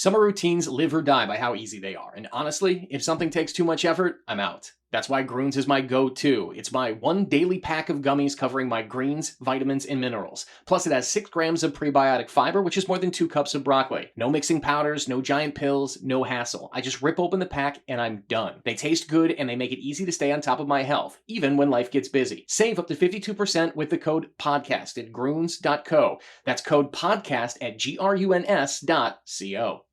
Summer routines live or die by how easy they are, and honestly, if something takes too much effort, I'm out. That's why Groons is my go-to. It's my one daily pack of gummies covering my greens, vitamins, and minerals. Plus, it has 6 grams of prebiotic fiber, which is more than 2 cups of broccoli. No mixing powders, no giant pills, no hassle. I just rip open the pack and I'm done. They taste good and they make it easy to stay on top of my health, even when life gets busy. Save up to 52% with the code PODCAST at Groons.co. That's code PODCAST at GRUNS.co.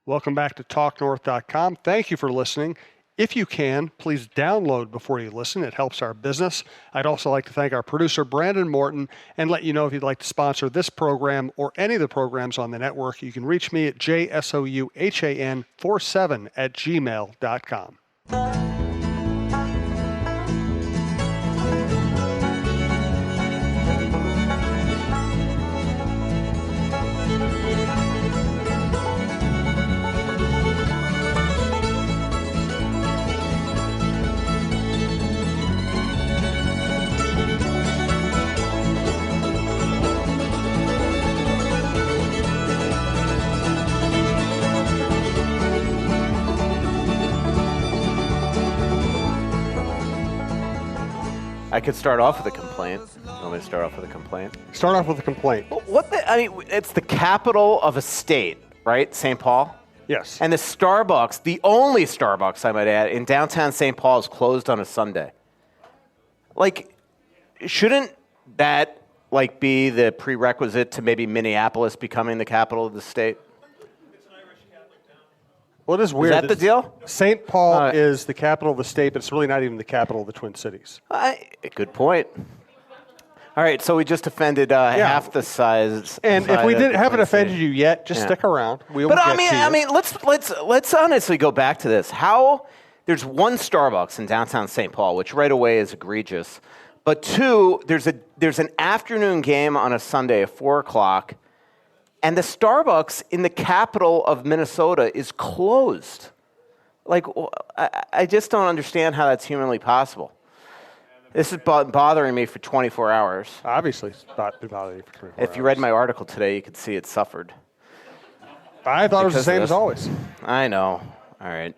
Welcome back to TalkNorth.com. Thank you for listening. If you can, please download before you listen. It helps our business. I'd also like to thank our producer, Brandon Morton, and let you know if you'd like to sponsor this program or any of the programs on the network, you can reach me at jsouhan47@gmail.com. I could start off with a complaint. You want me to start off with a complaint? Start off with a complaint. It's the capital of a state, right? St. Paul? Yes. And the Starbucks, the only Starbucks, I might add, in downtown St. Paul is closed on a Sunday. Shouldn't that, be the prerequisite to maybe Minneapolis becoming the capital of the state? Well, it is weird. Is that the deal? St. Paul is the capital of the state, but it's really not even the capital of the Twin Cities. Good point. All right, so we just offended half the size. And if we haven't offended you yet, just stick around. Let's honestly go back to this. There's one Starbucks in downtown St. Paul, which right away is egregious. But two, there's an afternoon game on a Sunday at 4:00. And the Starbucks in the capital of Minnesota is closed. I just don't understand how that's humanly possible. This has been bothering me for 24 hours. Obviously, it's been bothering you for 24 hours. If you read my article today, you could see it suffered. I thought it was the same as always. I know. All right.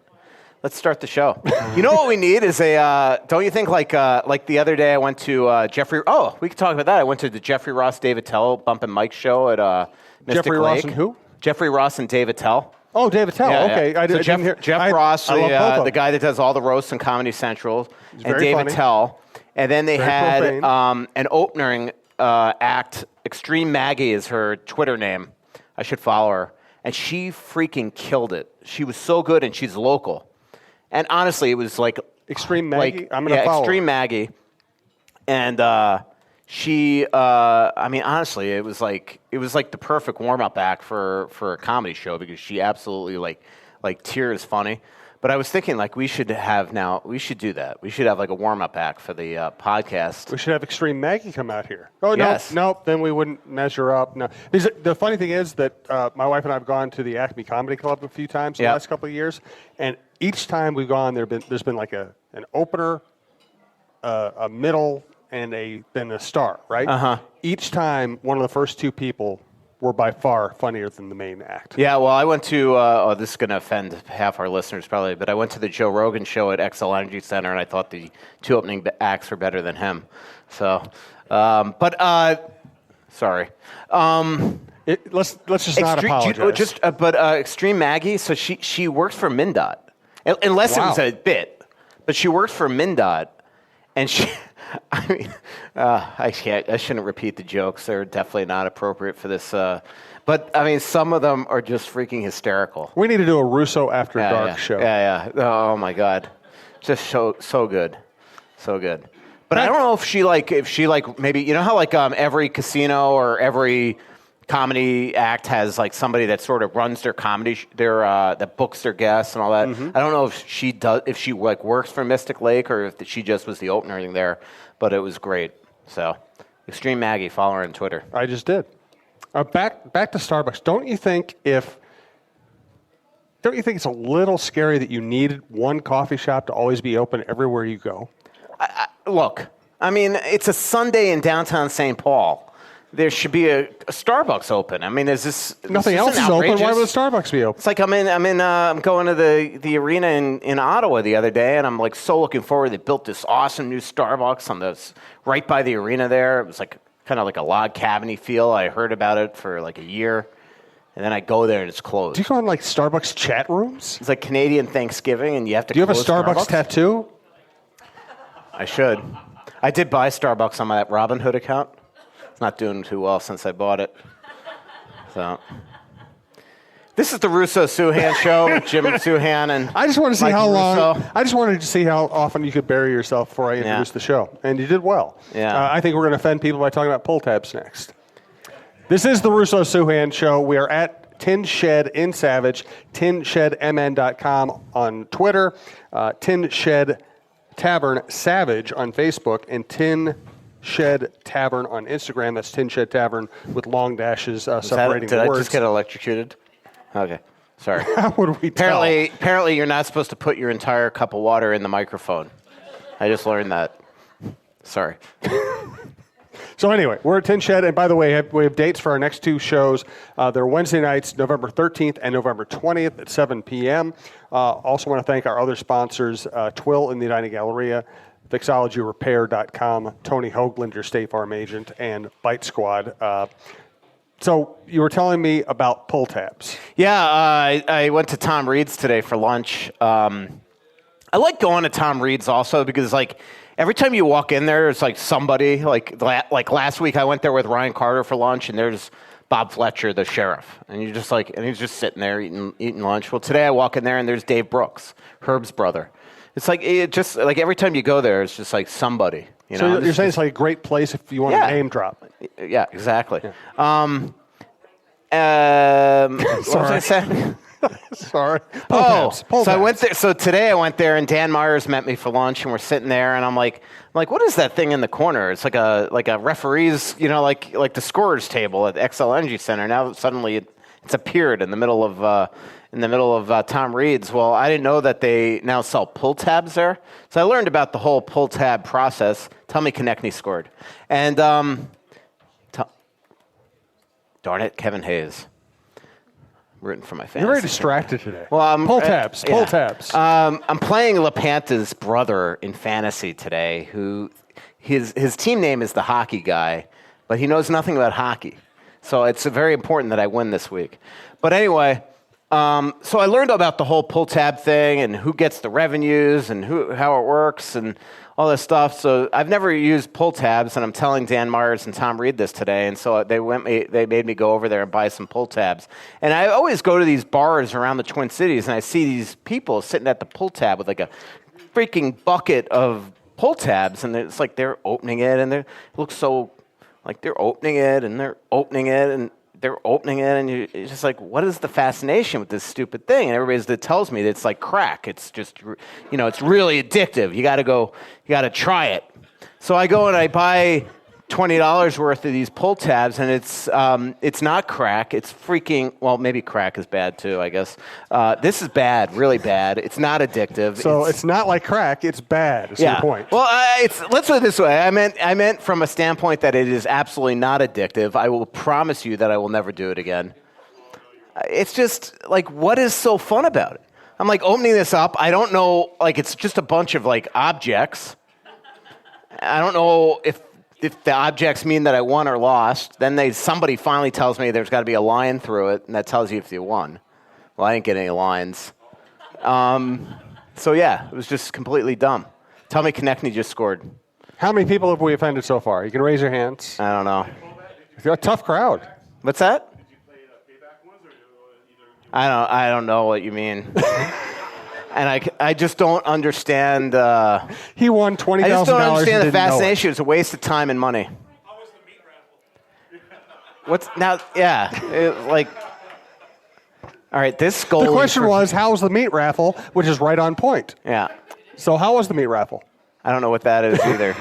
Let's start the show. You know what we need is don't you think, like the other day I went to Jeffrey... Oh, we could talk about that. I went to the Jeffrey Ross, David Tell Bump and Mike show at Mystic Jeffrey Lake. Ross and who? Jeffrey Ross and David Tell. Oh, David Tell. Yeah, okay. Yeah. I didn't hear. Jeff Ross, the guy that does all the roasts on Comedy Central, and David funny. Tell. And then they Very had profane. an opening act. Extreme Maggie is her Twitter name. I should follow her. And she freaking killed it. She was so good, and she's local. And honestly, it was like... Extreme Maggie? I'm going to follow Extreme her. Maggie. And she, honestly, it was like the perfect warm-up act for a comedy show because she absolutely, like tears funny. But I was thinking, we should do that. We should have, a warm-up act for the podcast. We should have Extreme Maggie come out here. Oh, yes. No, then we wouldn't measure up. No. Because the funny thing is that my wife and I have gone to the Acme Comedy Club a few times in the last couple of years, and each time we've gone, there's been an opener, a middle, and then a star, right? Uh-huh. Each time, one of the first two people were by far funnier than the main act. Yeah, well, I went to, this is going to offend half our listeners probably, but I went to the Joe Rogan show at XL Energy Center, and I thought the two opening acts were better than him. So, sorry. Let's just not apologize. Extreme Maggie, so she works for MnDOT, unless it was a bit, but she works for MnDOT, and she... I shouldn't repeat the jokes. They're definitely not appropriate for this. But some of them are just freaking hysterical. We need to do a Russo After Dark show. Yeah. Oh my God, just so good, so good. But I don't know if she maybe how every casino or every comedy act has somebody that sort of runs their comedy, that books their guests and all that. Mm-hmm. I don't know if she does, if she works for Mystic Lake or if she just was the opener there, but it was great. So, Extreme Maggie, follow her on Twitter. I just did. Back to Starbucks. Don't you think it's a little scary that you need one coffee shop to always be open everywhere you go? Look, it's a Sunday in downtown St. Paul. there should be a Starbucks open. I mean, is this Nothing this else is open. outrageous? Why would the Starbucks be open? It's like I'm going to the arena in Ottawa the other day, and I'm like so looking forward. They built this awesome new Starbucks on this right by the arena there. It was like kind of like a log cabin-y feel. I heard about it for like a year, and then I go there and it's closed. Do you go in like Starbucks chat rooms? It's like Canadian Thanksgiving, and you have to. Do you have a close Starbucks tattoo? I should. I did buy Starbucks on my Robinhood account. It's not doing too well since I bought it. So, this is the Russo-Souhan Show with Jim Souhan and I just want to see Mikey how long. Russo. I just wanted to see how often you could bury yourself before I introduced the show, and you did well. Yeah. I think we're going to offend people by talking about pull tabs next. This is the Russo-Souhan Show. We are at Tin Shed in Savage, tinshedmn.com on Twitter, Tin Shed Tavern Savage on Facebook, and Tin Shed Tavern on Instagram. That's Tin Shed Tavern with long dashes separating Did the I words. just get electrocuted? Okay, sorry. How would we tell? Apparently, you're not supposed to put your entire cup of water in the microphone. I just learned that. Sorry. So anyway, we're at Tin Shed, and by the way, we have dates for our next two shows. They're Wednesday nights, November 13th and November 20th at 7 p.m. Also want to thank our other sponsors, Twill in the Edina Galleria, Fixologyrepair.com, Tony Hoagland, your State Farm agent, and Bite Squad. So you were telling me about pull tabs. Yeah, I went to Tom Reed's today for lunch. I like going to Tom Reed's also because, like, every time you walk in there, it's like somebody. Like last week, I went there with Ryan Carter for lunch, and there's Bob Fletcher, the sheriff, and you're just like, and he's just sitting there eating lunch. Well, today I walk in there, and there's Dave Brooks, Herb's brother. It's like just like every time you go there, it's just like somebody. You know, So you're saying it's like a great place if you want to name drop. Yeah, exactly. Yeah. What was I saying? Sorry. Pull tabs. I went there. So today I went there, and Dan Myers met me for lunch, and we're sitting there, and I'm like, what is that thing in the corner? It's like a referee's, like the scorer's table at the XL Energy Center. Now suddenly it's appeared in the middle of Tom Reed's. Well, I didn't know that they now sell pull tabs there, so I learned about the whole pull tab process. Tommy Konechny scored, and darn it, Kevin Hayes. Rooting for my fantasy. You're very distracted today. Well, pull tabs. Yeah. Pull tabs. I'm playing LaPanta's brother in fantasy today, who his team name is the Hockey Guy, but he knows nothing about hockey. So it's very important that I win this week. But anyway, so I learned about the whole pull tab thing and who gets the revenues and how it works and all this stuff. So I've never used pull tabs, and I'm telling Dan Myers and Tom Reed this today. And so they made me go over there and buy some pull tabs. And I always go to these bars around the Twin Cities, and I see these people sitting at the pull tab with like a freaking bucket of pull tabs, and it's like they're opening it, and it looks so like they're opening it, and they're opening it, and they're opening it, and you're just like, what is the fascination with this stupid thing? And everybody that tells me that it's like crack. It's just, it's really addictive. You got to try it. So I go and I buy $20 worth of these pull tabs, and it's not crack. It's freaking, well, maybe crack is bad too, I guess. This is bad, really bad. It's not addictive. So it's not like crack. It's bad. Is your point? Well, let's put it this way. I meant from a standpoint that it is absolutely not addictive. I will promise you that I will never do it again. It's just like, what is so fun about it? I'm like opening this up. I don't know. Like, it's just a bunch of like objects. I don't know if the objects mean that I won or lost. Then somebody finally tells me there's got to be a line through it, and that tells you if you won. Well, I didn't get any lines. So yeah, it was just completely dumb. Tell me Konechny just scored. How many people have we offended so far? You can raise your hands. I don't know. You're a tough crowd. What's that? I don't know what you mean. And I just don't understand. He won $20,000. I just don't understand the fascination. It's a waste of time and money. How was the meat raffle? What's now? Yeah, all right. This goal. The question was, how was the meat raffle, which is right on point. Yeah. So how was the meat raffle? I don't know what that is either.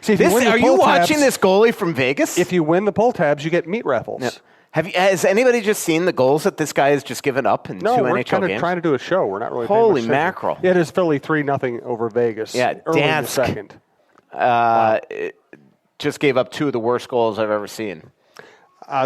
See, if you win the Are you pull watching tabs, this goalie from Vegas? If you win the pull tabs, you get meat raffles. Yeah. Has anybody just seen the goals that this guy has just given up in No, two we're NHL kind of games? trying to do a show. We're not really paying Holy much attention. mackerel. Yeah, it is Philly 3-0 over Vegas. Yeah, early in the Dansk. second. just gave up 2 of the worst goals I've ever seen.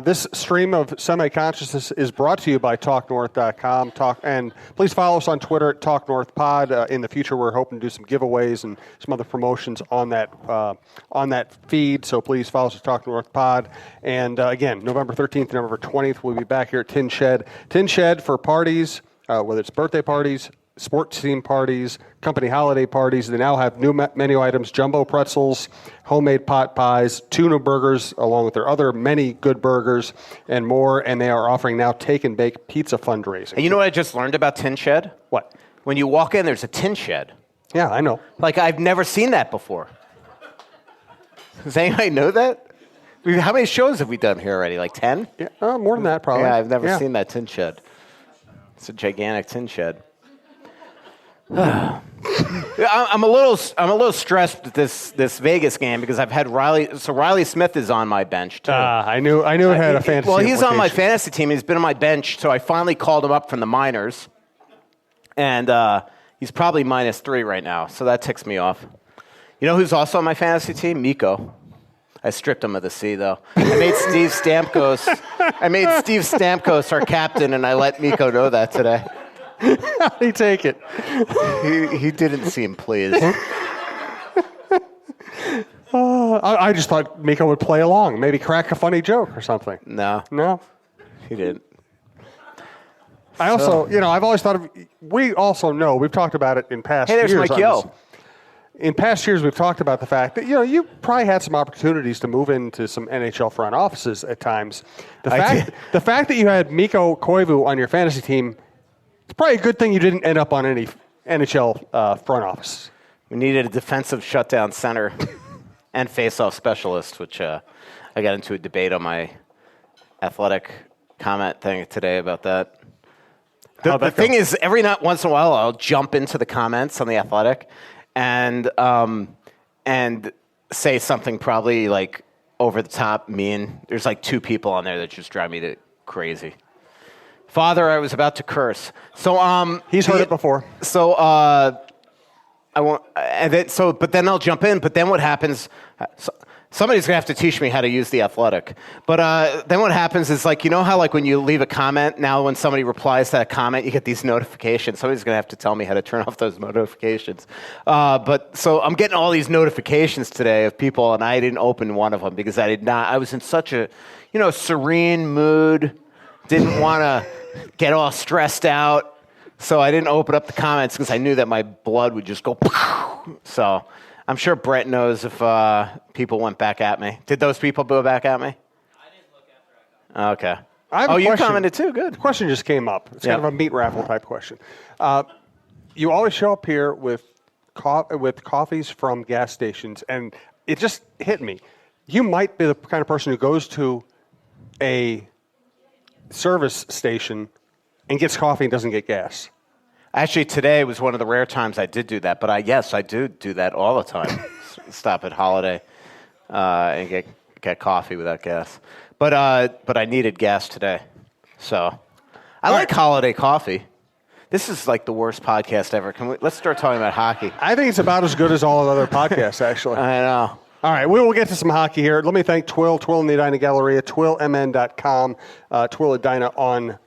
This stream of Semi-Consciousness is brought to you by TalkNorth.com. And please follow us on Twitter at TalkNorthPod. In the future, we're hoping to do some giveaways and some other promotions on that feed. So please follow us at TalkNorthPod. And again, November 13th and November 20th, we'll be back here at Tin Shed. Tin Shed for parties, whether it's birthday parties, sports team parties, company holiday parties. They now have new menu items, jumbo pretzels, homemade pot pies, tuna burgers, along with their other many good burgers and more. And they are offering now take and bake pizza fundraising. And you know what I just learned about Tin Shed? What? When you walk in, there's a tin shed. Yeah, I know. Like, I've never seen that before. Does anybody know that? How many shows have we done here already? Like 10? Yeah, more than that, probably. Yeah, I've never seen that tin shed. It's a gigantic tin shed. I'm a little stressed with this Vegas game because I've had Riley. So Riley Smith is on my bench too. I knew it had a fantasy. Well, he's on my implication. fantasy team. He's been on my bench, so I finally called him up from the minors, and he's probably -3 right now. So that ticks me off. You know who's also on my fantasy team? Miko. I stripped him of the C though. I made Steve Stamkos our captain, and I let Miko know that today. How'd he take it? He didn't seem pleased. I just thought Miko would play along, maybe crack a funny joke or something. No, he didn't. I also, I've always thought of. We also know we've talked about it in past Hey, there's years. Mike Yo. In past years, we've talked about the fact that you probably had some opportunities to move into some NHL front offices at times. The fact that you had Mikko Koivu on your fantasy team. It's probably a good thing you didn't end up on any NHL front office. We needed a defensive shutdown center and face-off specialist, which I got into a debate on my athletic comment thing today about that. The thing is, every once in a while, I'll jump into the comments on the athletic and say something probably like over the top mean. There's like 2 people on there that just drive me crazy. Father, I was about to curse. So he's heard it before. So I won't. But then I'll jump in. But then what happens? Somebody's gonna have to teach me how to use the athletic. But then what happens is how when you leave a comment, now when somebody replies to that comment, you get these notifications. Somebody's gonna have to tell me how to turn off those notifications. So I'm getting all these notifications today of people, and I didn't open one of them because I did not. I was in such a serene mood. Didn't want to get all stressed out, so I didn't open up the comments because I knew that my blood would just go. So I'm sure Brett knows if people went back at me. Did those people go back at me? I didn't look after I commented. Okay. I have a you question. commented too? Good. The question just came up. It's kind of a meat raffle type question. You always show up here with coffees from gas stations, and it just hit me. You might be the kind of person who goes to a service station and gets coffee and doesn't get gas. Actually, today was one of the rare times I did do that, but I do that all the time. Stop at Holiday and get coffee without gas. But I needed gas today, so I like Holiday coffee. This is like the worst podcast ever. Let's start talking about hockey. I think it's about as good as all the other podcasts, actually. I know. All right, we will get to some hockey here. Let me thank Twill in the Edina Galleria, twillmn.com, Twill Edina on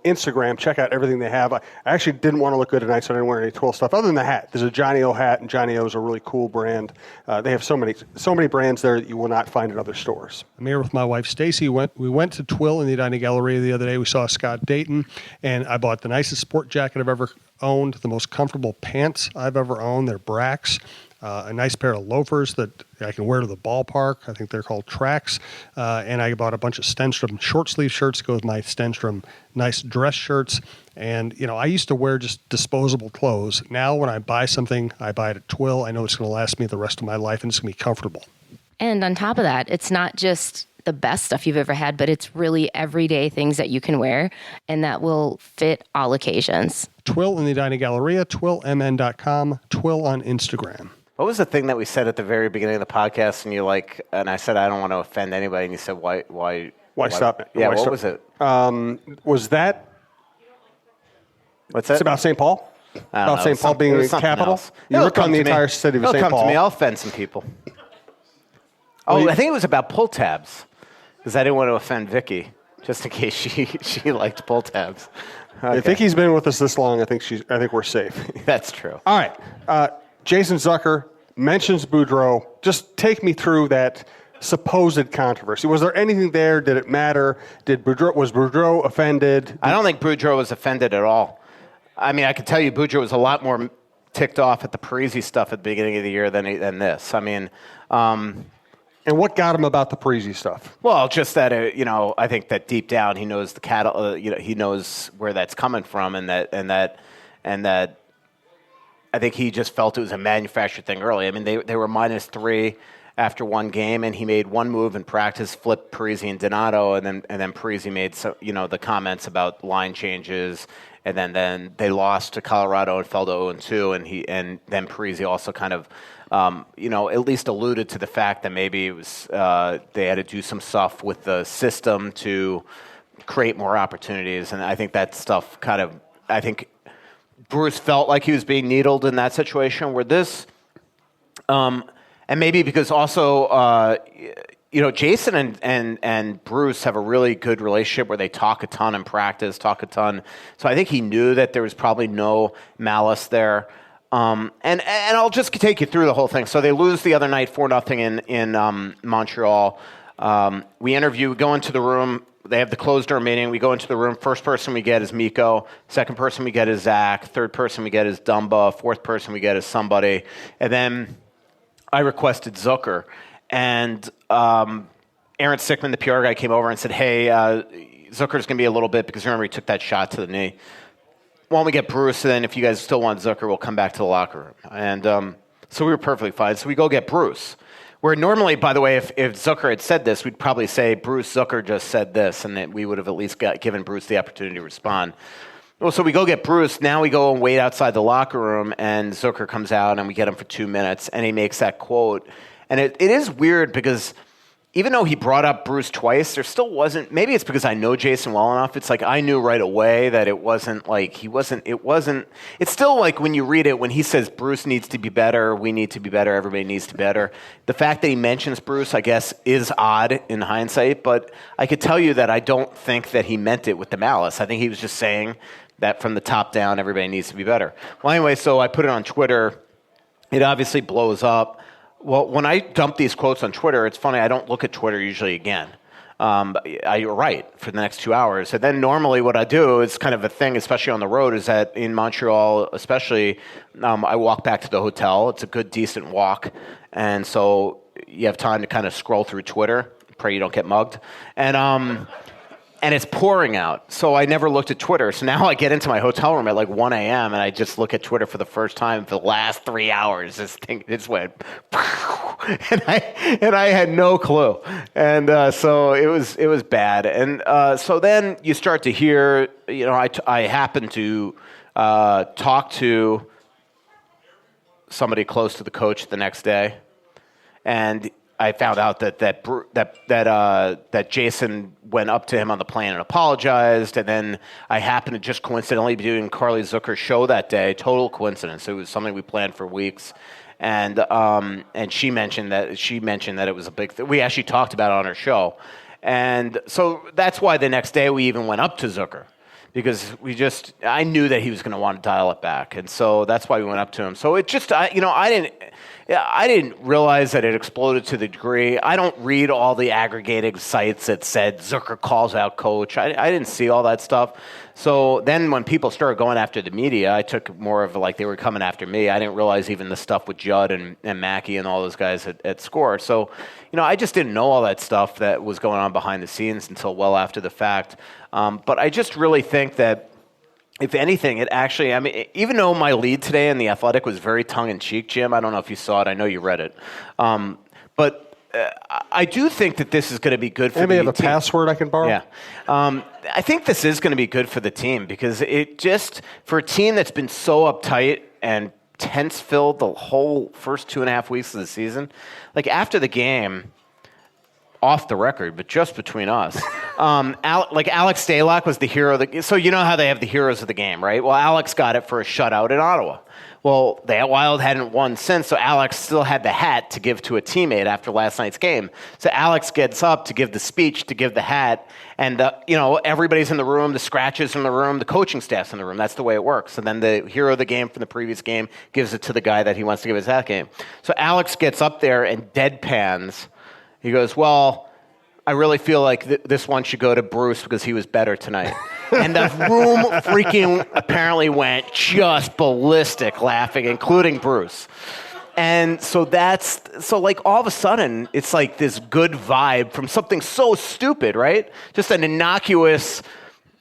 Instagram. Check out everything they have. I actually didn't want to look good tonight, so I didn't wear any Twill stuff other than the hat. There's a Johnny O hat, and Johnny O is a really cool brand. They have so many brands there that you will not find in other stores. I'm here with my wife, Stacy. We went to Twill in the Edina Galleria the other day. We saw Scott Dayton, and I bought the nicest sport jacket I've ever owned, the most comfortable pants I've ever owned. They're Brax. A nice pair of loafers that I can wear to the ballpark. I think they're called Tracks. And I bought a bunch of Stenstrom short sleeve shirts to go with my Stenstrom nice dress shirts. And, I used to wear just disposable clothes. Now when I buy something, I buy it at Twill. I know it's going to last me the rest of my life and it's going to be comfortable. And on top of that, it's not just the best stuff you've ever had, but it's really everyday things that you can wear and that will fit all occasions. Twill in the Edina Galleria, twillmn.com, Twill on Instagram. What was the thing that we said at the very beginning of the podcast? And and I said I don't want to offend anybody, and you said why stop it? Yeah, Why what stop? was it? Was that? What's that? It's about St. Paul. I don't About know. St. Paul being It the was something capital. else. You It'll look on come the to me. entire city of It'll St. come Paul. to me. I'll offend some people. Oh, I think it was about pull tabs, because I didn't want to offend Vicky, just in case she liked pull tabs. Okay. I think he's been with us this long. I think we're safe. That's true. All right. Jason Zucker mentions Boudreaux. Just take me through that supposed controversy. Was there anything there? Did it matter? Was Boudreaux offended? I don't think Boudreaux was offended at all. I mean, I can tell you Boudreaux was a lot more ticked off at the Parisi stuff at the beginning of the year than this. I mean, and what got him about the Parisi stuff? well, just that I think that deep down he knows the cattle. He knows where that's coming from, and that I think he just felt it was a manufactured thing early. I mean, they were -3 after one game, and he made one move in practice, flipped Parisi and Donato, and then Parisi made the comments about line changes, and then they lost to Colorado and fell to 0-2, and then Parisi also kind of at least alluded to the fact that maybe it was they had to do some stuff with the system to create more opportunities, and I think that stuff I think Bruce felt like he was being needled in that situation. Where this, and maybe because also, Jason and Bruce have a really good relationship where they talk a ton in practice, talk a ton. So I think he knew that there was probably no malice there. And I'll just take you through the whole thing. So they lose the other night 4-0 in Montreal. We go into the room. They have the closed-door meeting. We go into the room. First person we get is Miko. Second person we get is Zach. Third person we get is Dumba. Fourth person we get is somebody. And then I requested Zucker. And Aaron Sickman, the PR guy, came over and said, hey, Zucker's going to be a little bit, because remember he took that shot to the knee. Why don't we get Bruce, and then if you guys still want Zucker, we'll come back to the locker room. And so we were perfectly fine. So we go get Bruce. Where normally, by the way, if Zucker had said this, we'd probably say, Bruce, Zucker just said this, and that we would have at least given Bruce the opportunity to respond. Well, so we go get Bruce. Now we go and wait outside the locker room, and Zucker comes out, and we get him for 2 minutes, and he makes that quote. And it is weird because even though he brought up Bruce twice, there still wasn't, maybe it's because I know Jason well enough, it's like I knew right away that it wasn't like, it's still like when you read it, when he says Bruce needs to be better, we need to be better, everybody needs to be better. The fact that he mentions Bruce, I guess, is odd in hindsight, but I could tell you that I don't think that he meant it with the malice. I think he was just saying that from the top down, everybody needs to be better. Well, anyway, so I put it on Twitter. It obviously blows up. Well, when I dump these quotes on Twitter, it's funny, I don't look at Twitter usually again. I write for the next 2 hours. And then normally what I do is kind of a thing, especially on the road, is that in Montreal especially, I walk back to the hotel. It's a good, decent walk. And so you have time to kind of scroll through Twitter, pray you don't get mugged. And it's pouring out, so I never looked at Twitter. So now I get into my hotel room at like 1 a.m. and I just look at Twitter for the first time for the last 3 hours. This thing just went, and I had no clue, and so it was bad. And so then you start to hear, I happen to talk to somebody close to the coach the next day, and I found out that Jason went up to him on the plane and apologized, and then I happened to just coincidentally be doing Carly Zucker's show that day. Total coincidence. It was something we planned for weeks, and she mentioned that it was a big thing. We actually talked about it on her show, and so that's why the next day we even went up to Zucker, because I knew that he was going to want to dial it back, and so that's why we went up to him. So it just I didn't realize that it exploded to the degree. I don't read all the aggregated sites that said Zucker calls out coach. I didn't see all that stuff. So then when people started going after the media, I took more of like they were coming after me. I didn't realize even the stuff with Judd and Mackey and all those guys at Score. So, I just didn't know all that stuff that was going on behind the scenes until well after the fact. But I just really think that, if anything, it actually, even though my lead today in The Athletic was very tongue-in-cheek, Jim, I don't know if you saw it. I know you read it. But I do think that this is going to be good for the team. Anybody have a password I can borrow? Yeah. I think this is going to be good for the team because for a team that's been so uptight and tense-filled the whole first 2.5 weeks of the season, like after the game, off the record, but just between us, like Alex Stalock was the hero. So you know how they have the heroes of the game, right? Well, Alex got it for a shutout in Ottawa. Well, the Wild hadn't won since, so Alex still had the hat to give to a teammate after last night's game. So Alex gets up to give the speech, to give the hat, and everybody's in the room, the scratches in the room, the coaching staff's in the room. That's the way it works. And then the hero of the game from the previous game gives it to the guy that he wants to give his hat game. So Alex gets up there and deadpans. He goes, well, I really feel like this one should go to Bruce because he was better tonight. And the room freaking apparently went just ballistic laughing, including Bruce. And so like all of a sudden, it's like this good vibe from something so stupid, right? Just an innocuous,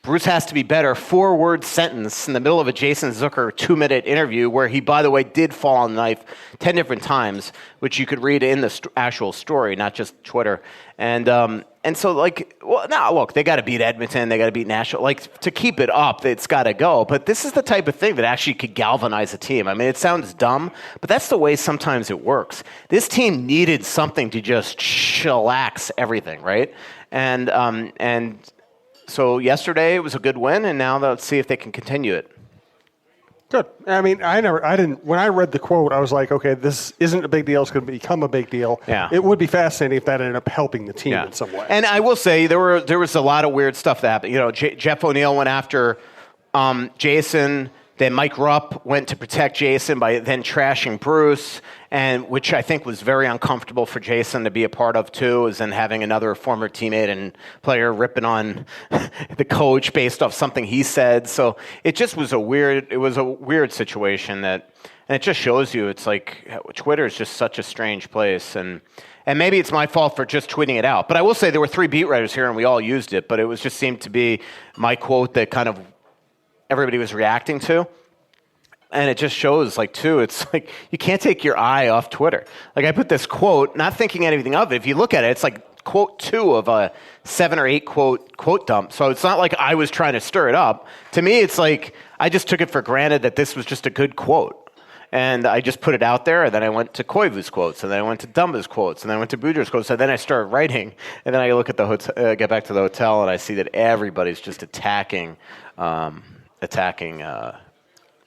Bruce has to be better, 4-word sentence in the middle of a Jason Zucker 2-minute interview where he, by the way, did fall on the knife 10 different times, which you could read in the actual story, not just Twitter. And so, like, well, now, look, they got to beat Edmonton. They got to beat Nashville. Like, to keep it up, it's got to go. But this is the type of thing that actually could galvanize a team. I mean, it sounds dumb, but that's the way sometimes it works. This team needed something to just chillax everything, right? And so yesterday it was a good win, and now let's see if they can continue it. Good. I mean, I didn't, when I read the quote, I was like, okay, this isn't a big deal. It's going to become a big deal. Yeah. It would be fascinating if that ended up helping the team in some way. And I will say there was a lot of weird stuff that happened. You know, Jeff O'Neill went after Jason. Then Mike Rupp went to protect Jason by then trashing Bruce, and which I think was very uncomfortable for Jason to be a part of too, is then having another former teammate and player ripping on the coach based off something he said. So it just was a weird situation and it just shows you it's like Twitter is just such a strange place, and maybe it's my fault for just tweeting it out. But I will say there were 3 beat writers here and we all used it, but it was just seemed to be my quote that kind of everybody was reacting to. And it just shows, like, too, it's like you can't take your eye off Twitter. Like, I put this quote, not thinking anything of it. If you look at it, it's like quote 2 of a 7 or 8 quote dump. So it's not like I was trying to stir it up. To me, it's like I just took it for granted that this was just a good quote. And I just put it out there, and then I went to Koivu's quotes, and then I went to Dumba's quotes, and then I went to Boudreaux's quotes, and then I started writing. And then I look at the hotel, get back to the hotel, and I see that everybody's just attacking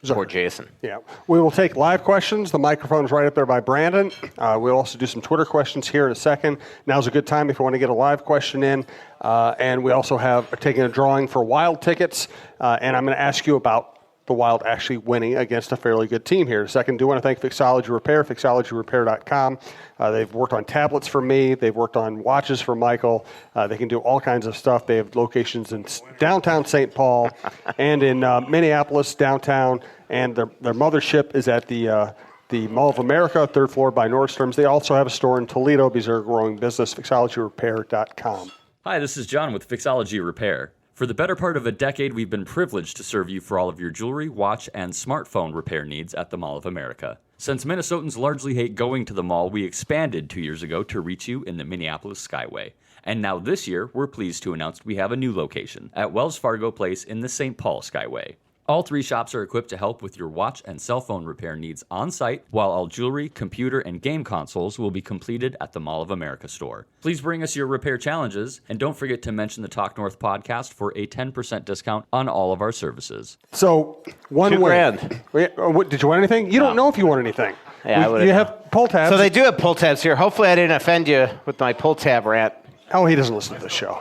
poor Jason. Yeah. We will take live questions. The microphone's right up there by Brandon. We'll also do some Twitter questions here in a second. Now's a good time if you want to get a live question in. And we also have taken a drawing for Wild tickets. And I'm going to ask you about the Wild actually winning against a fairly good team here in a second. Do want to thank Fixology Repair, fixologyrepair.com. They've worked on tablets for me. They've worked on watches for Michael. They can do all kinds of stuff. They have locations in downtown St. Paul and in Minneapolis downtown. And their mothership is at the Mall of America, 3rd floor by Nordstrom's. They also have a store in Toledo because they're a growing business, fixologyrepair.com. Hi, this is John with Fixology Repair. For the better part of a decade, we've been privileged to serve you for all of your jewelry, watch, and smartphone repair needs at the Mall of America. Since Minnesotans largely hate going to the mall, we expanded 2 years ago to reach you in the Minneapolis Skyway. And now this year, we're pleased to announce we have a new location at Wells Fargo Place in the St. Paul Skyway. All 3 shops are equipped to help with your watch and cell phone repair needs on-site, while all jewelry, computer, and game consoles will be completed at the Mall of America store. Please bring us your repair challenges, and don't forget to mention the Talk North podcast for a 10% discount on all of our services. So, one win. Did you win anything? You don't know if you won anything. Yeah, you have pull tabs. So they do have pull tabs here. Hopefully I didn't offend you with my pull tab rant. Oh, he doesn't listen to this show.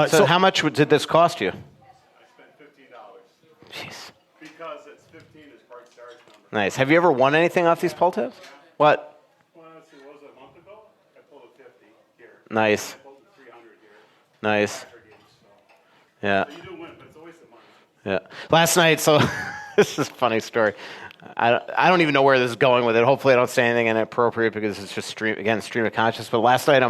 So how much did this cost you? Jeez. Because it's 15 is Bart Starr's number. Nice. Have you ever won anything off these pull tabs? What? Well, let's see, what was it, a month ago? I pulled a 50 here. Nice. I pulled a 300 here. Nice. Yeah. So you do win, but it's a waste of money. Yeah. Last night, so this is a funny story. I don't even know where this is going with it. Hopefully I don't say anything inappropriate because it's just stream of conscious. But last night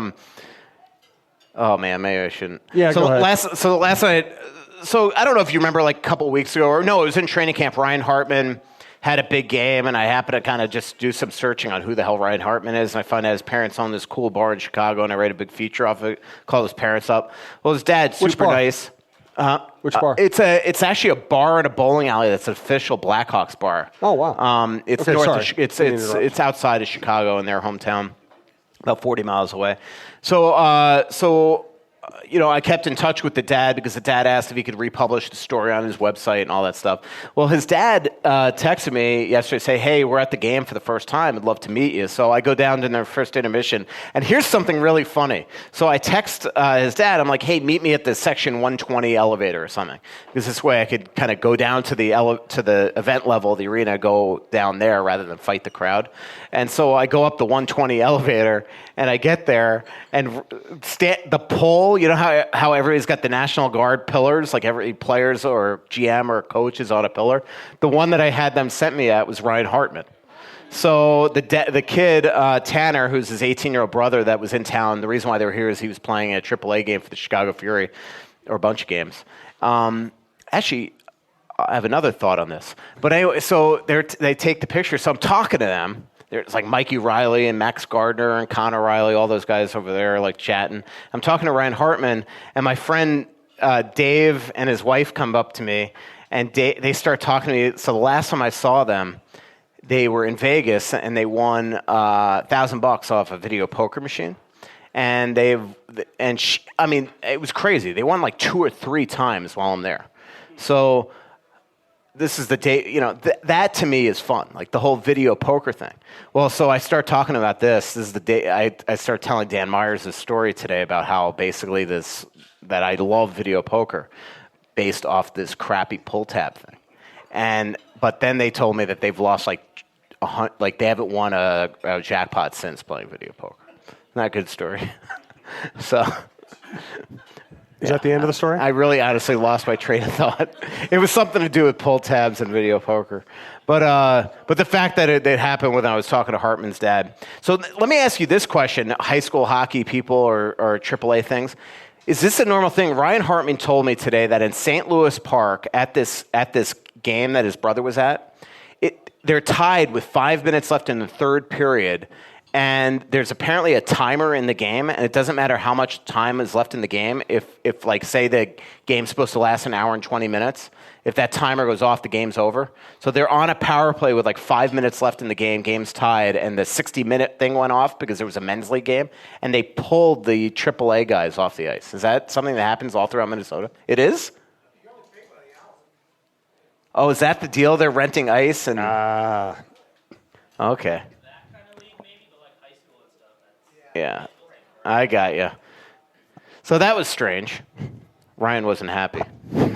oh man, maybe I shouldn't. Yeah, so go ahead. Last night, so I don't know if you remember, like a couple of weeks ago, or no, it was in training camp. Ryan Hartman had a big game, and I happened to kind of just do some searching on who the hell Ryan Hartman is, and I found out his parents own this cool bar in Chicago, and I wrote a big feature off of it, called his parents up. Well, his dad's super nice. Which bar? It's actually a bar in a bowling alley that's an official Blackhawks bar. Oh wow! It's okay, north. It's outside of Chicago in their hometown, about 40 miles away. So I kept in touch with the dad because the dad asked if he could republish the story on his website and all that stuff. Well, his dad texted me yesterday, say, hey, we're at the game for the first time. I'd love to meet you. So I go down to their first intermission, and here's something really funny. So I text his dad. I'm like, hey, meet me at the section 120 elevator or something, because this way I could kind of go down to the event level of the arena, go down there rather than fight the crowd. And so I go up the 120 elevator, and I get there, and the pole, you know how everybody's got the National Guard pillars, like every players or GM or coach is on a pillar? The one that I had them sent me at was Ryan Hartman. So the kid, Tanner, who's his 18-year-old brother that was in town, the reason why they were here is he was playing a AAA game for the Chicago Fury, or a bunch of games. Actually, I have another thought on this. But anyway, so they take the picture, so I'm talking to them. There's like Mikey Riley and Max Gardner and Connor Riley, all those guys over there like chatting. I'm talking to Ryan Hartman, and my friend Dave and his wife come up to me, and they start talking to me. So the last time I saw them, they were in Vegas, and they won $1,000 off a video poker machine. And it was crazy. They won like 2 or 3 times while I'm there. So this is the day, that to me is fun, like the whole video poker thing. Well, so I start talking about this. This is the day I start telling Dan Myers this story today about how basically that I love video poker based off this crappy pull tab thing. But then they told me that they've lost like they haven't won a jackpot since playing video poker. Not a good story. So. Is that the end of the story? I really honestly lost my train of thought. It was something to do with pull tabs and video poker. But the fact that it happened when I was talking to Hartman's dad. So let me ask you this question, high school hockey people or AAA things. Is this a normal thing? Ryan Hartman told me today that in St. Louis Park at this game that his brother was at, they're tied with 5 minutes left in the third period. And there's apparently a timer in the game, and it doesn't matter how much time is left in the game. If like, say the game's supposed to last an hour and 20 minutes, if that timer goes off, the game's over. So they're on a power play with like 5 minutes left in the game, game's tied, and the 60-minute thing went off because there was a men's league game, and they pulled the AAA guys off the ice. Is that something that happens all throughout Minnesota? It is? Oh, is that the deal? They're renting ice? And okay. Yeah, I got you. So that was strange. Ryan wasn't happy.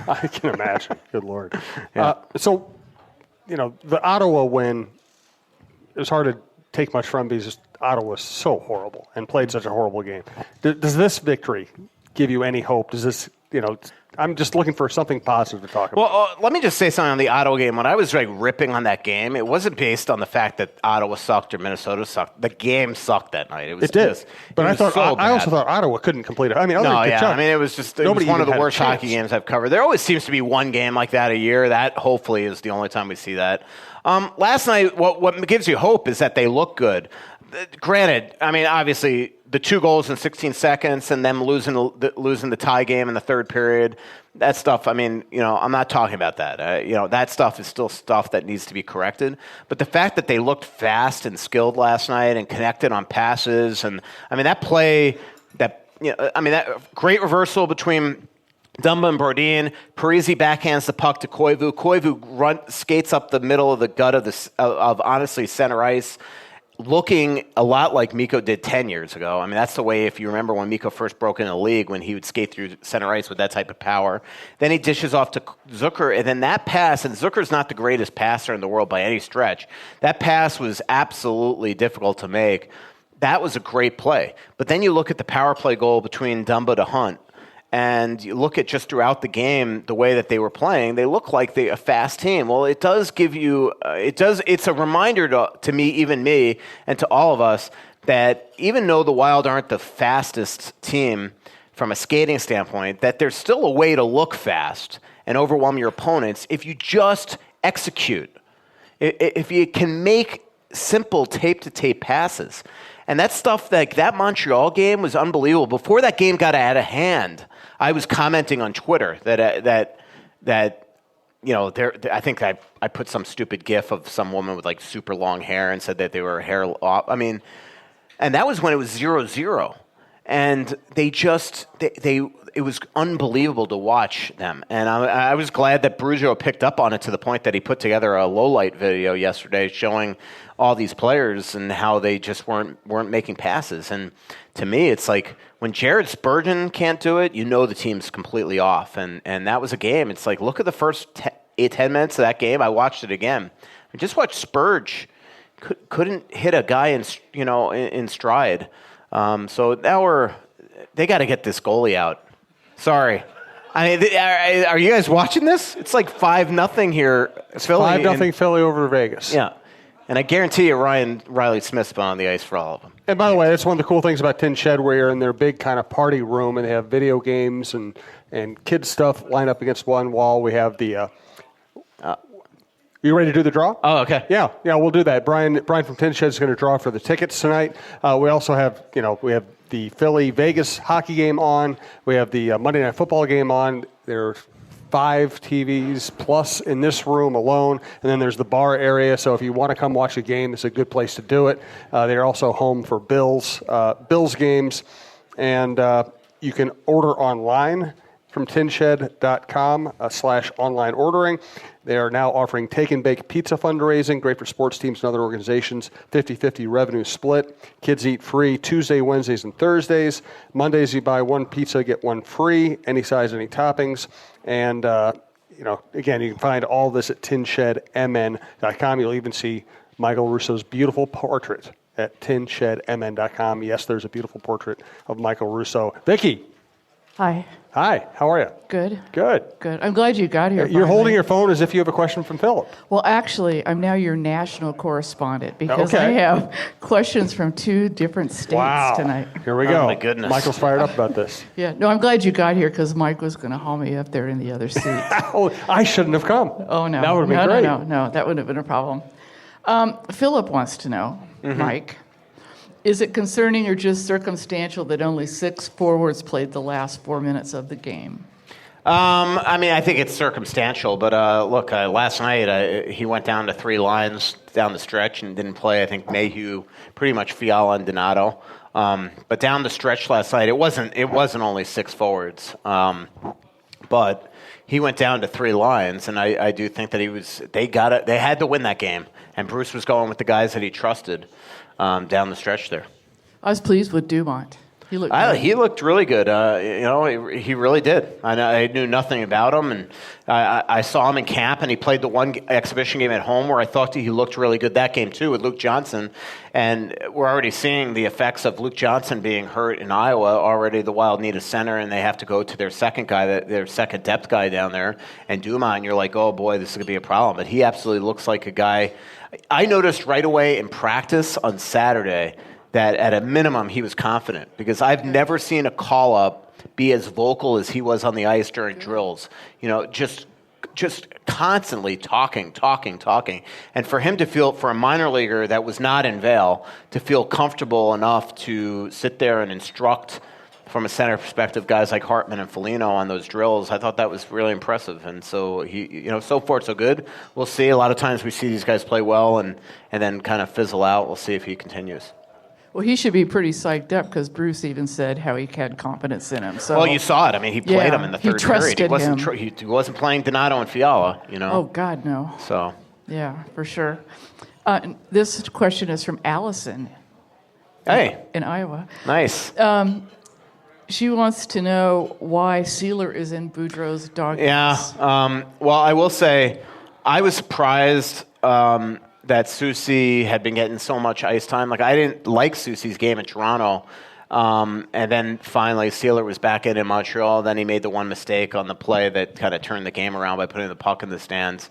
I can imagine. Good Lord. Yeah. So, the Ottawa win, it was hard to take much from because Ottawa was so horrible and played such a horrible game. Does this victory give you any hope? Does this, I'm just looking for something positive to talk about. Well, let me just say something on the Ottawa game. When I was ripping on that game, it wasn't based on the fact that Ottawa sucked or Minnesota sucked. The game sucked that night. It did. But I also thought Ottawa couldn't complete it. I mean, it was just one of the worst hockey games I've covered. There always seems to be one game like that a year. That hopefully is the only time we see that. Last night, what gives you hope is that they look good. Granted, I mean, obviously, the 2 goals in 16 seconds and them losing the tie game in the third period, that stuff, I mean, I'm not talking about that. That stuff is still stuff that needs to be corrected. But the fact that they looked fast and skilled last night and connected on passes, and, I mean, that play, that great reversal between Dumba and Brodin. Parisi backhands the puck to Koivu. Koivu skates up the middle of the gut of honestly center ice, looking a lot like Mikko did 10 years ago. I mean, that's the way, if you remember when Mikko first broke into the league, when he would skate through center ice with that type of power. Then he dishes off to Zucker, and then that pass, and Zucker's not the greatest passer in the world by any stretch. That pass was absolutely difficult to make. That was a great play. But then you look at the power play goal between Dumba to Hunt, and you look at just throughout the game, the way that they were playing, they look like a fast team. Well, it does give you, it's a reminder to me, and to all of us, that even though the Wild aren't the fastest team from a skating standpoint, that there's still a way to look fast and overwhelm your opponents if you just execute. If you can make simple tape-to-tape passes. And that stuff, that Montreal game was unbelievable. Before that game got out of hand, I was commenting on Twitter that I think I put some stupid gif of some woman with like super long hair and said that they were hair off. I mean, and that was when it was 0-0. and it was unbelievable to watch them. And I was glad that Brugio picked up on it to the point that he put together a low-light video yesterday showing all these players and how they just weren't making passes. And to me, it's like when Jared Spurgeon can't do it, the team's completely off. And that was a game. It's like, look at the first 10 minutes of that game. I watched it again. I just watched Spurge couldn't hit a guy in stride. So now they got to get this goalie out. Sorry. Are you guys watching this? It's like 5-0 here. Philly 5-0 Philly over Vegas. Yeah. And I guarantee you Ryan Riley Smith's been on the ice for all of them. And by the way, that's one of the cool things about Tin Shed, where you're in their big kind of party room and they have video games and kids stuff lined up against one wall. We have the you ready to do the draw? Oh, okay. Yeah, we'll do that. Brian from Tin Shed is going to draw for the tickets tonight. We also have, we have the Philly-Vegas hockey game on. We have the Monday Night Football game on. There are 5 TVs plus in this room alone, and then there's the bar area. So if you want to come watch a game, it's a good place to do it. They're also home for Bills games, and you can order online from tinshed.com/online ordering. They are now offering Take and Bake Pizza fundraising, great for sports teams and other organizations, 50-50 revenue split. Kids eat free Tuesday, Wednesdays, and Thursdays. Mondays, you buy 1 pizza, get 1 free, any size, any toppings. And, again, you can find all this at tinshedmn.com. You'll even see Michael Russo's beautiful portrait at tinshedmn.com. Yes, there's a beautiful portrait of Michael Russo. Vicki. Hi. Hi, how are you? Good. Good. Good. I'm glad you got here. You're holding your phone as if you have a question from Philip. Well, actually, I'm now your national correspondent because Okay. I have questions from 2 different states tonight. Here we go. Oh, my goodness. Michael's fired up about this. Yeah. No, I'm glad you got here because Mike was going to haul me up there in the other seat. Oh, I shouldn't have come. Oh, no. That would have been great. No, that wouldn't have been a problem. Philip wants to know, Mike, is it concerning or just circumstantial that only 6 forwards played the last 4 minutes of the game? I think it's circumstantial, but look, last night he went down to 3 lines down the stretch and didn't play. I think Mayhew, pretty much Fiala and Donato. But down the stretch last night, it wasn't only 6 forwards, but he went down to 3 lines, and I do think that they had to win that game, and Bruce was going with the guys that he trusted down the stretch there. I was pleased with Dumont. He looked He looked really good. He really did. I knew nothing about him, and I saw him in camp, and he played the one exhibition game at home where I thought he looked really good that game too with Luke Johnson. And we're already seeing the effects of Luke Johnson being hurt in Iowa. Already the Wild need a center, and they have to go to their second guy, their second depth guy down there, and Dumont. And you're like, oh boy, this is going to be a problem. But he absolutely looks like a guy. I noticed right away in practice on Saturday that at a minimum he was confident, because I've never seen a call-up be as vocal as he was on the ice during drills. Just constantly talking. And for him to feel, for a minor leaguer that was not in Vail, to feel comfortable enough to sit there and instruct from a center perspective guys like Hartman and Foligno on those drills, I thought that was really impressive. And so he, so far so good. We'll see. A lot of times we see these guys play well and then kind of fizzle out. We'll see if he continues. Well, he should be pretty psyched up because Bruce even said how he had confidence in him. So, well, you saw it. He played him in the third period. He wasn't playing Donato and Fiala, Oh, God, no. So. Yeah, for sure. This question is from Allison. Hey. In Iowa. Nice. She wants to know why Sealer is in Boudreau's doghouse. Yeah. Well, I will say I was surprised that Soucy had been getting so much ice time. I didn't like Soucy's game in Toronto. And then finally Sealer was back in Montreal. Then he made the one mistake on the play that kind of turned the game around by putting the puck in the stands.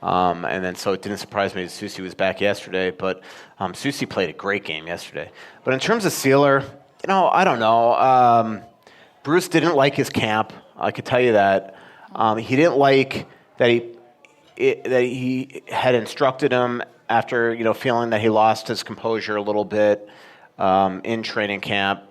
And then so it didn't surprise me that Soucy was back yesterday. But Soucy played a great game yesterday. But in terms of Sealer, I don't know. Bruce didn't like his camp. I could tell you that. He didn't like that he had instructed him after feeling that he lost his composure a little bit in training camp.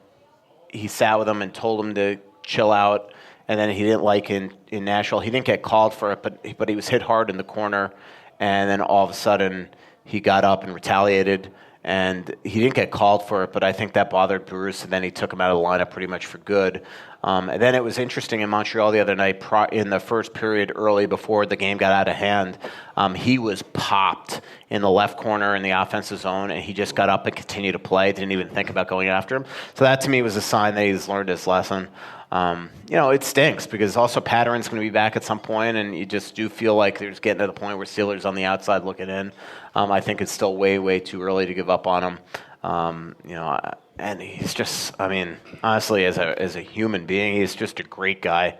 He sat with him and told him to chill out. And then he didn't like in Nashville. He didn't get called for it, but he was hit hard in the corner. And then all of a sudden he got up and retaliated. and he didn't get called for it, but I think that bothered Bruce, and then he took him out of the lineup pretty much for good. And then it was interesting in Montreal the other night, in the first period early before the game got out of hand, he was popped in the left corner in the offensive zone, and he just got up and continued to play, didn't even think about going after him. So that to me was a sign that he's learned his lesson. It stinks because also Patterson's going to be back at some point, and you just do feel like there's getting to the point where Steelers on the outside looking in. I think it's still way, way too early to give up on him. And he's just, honestly, as a human being, he's just a great guy.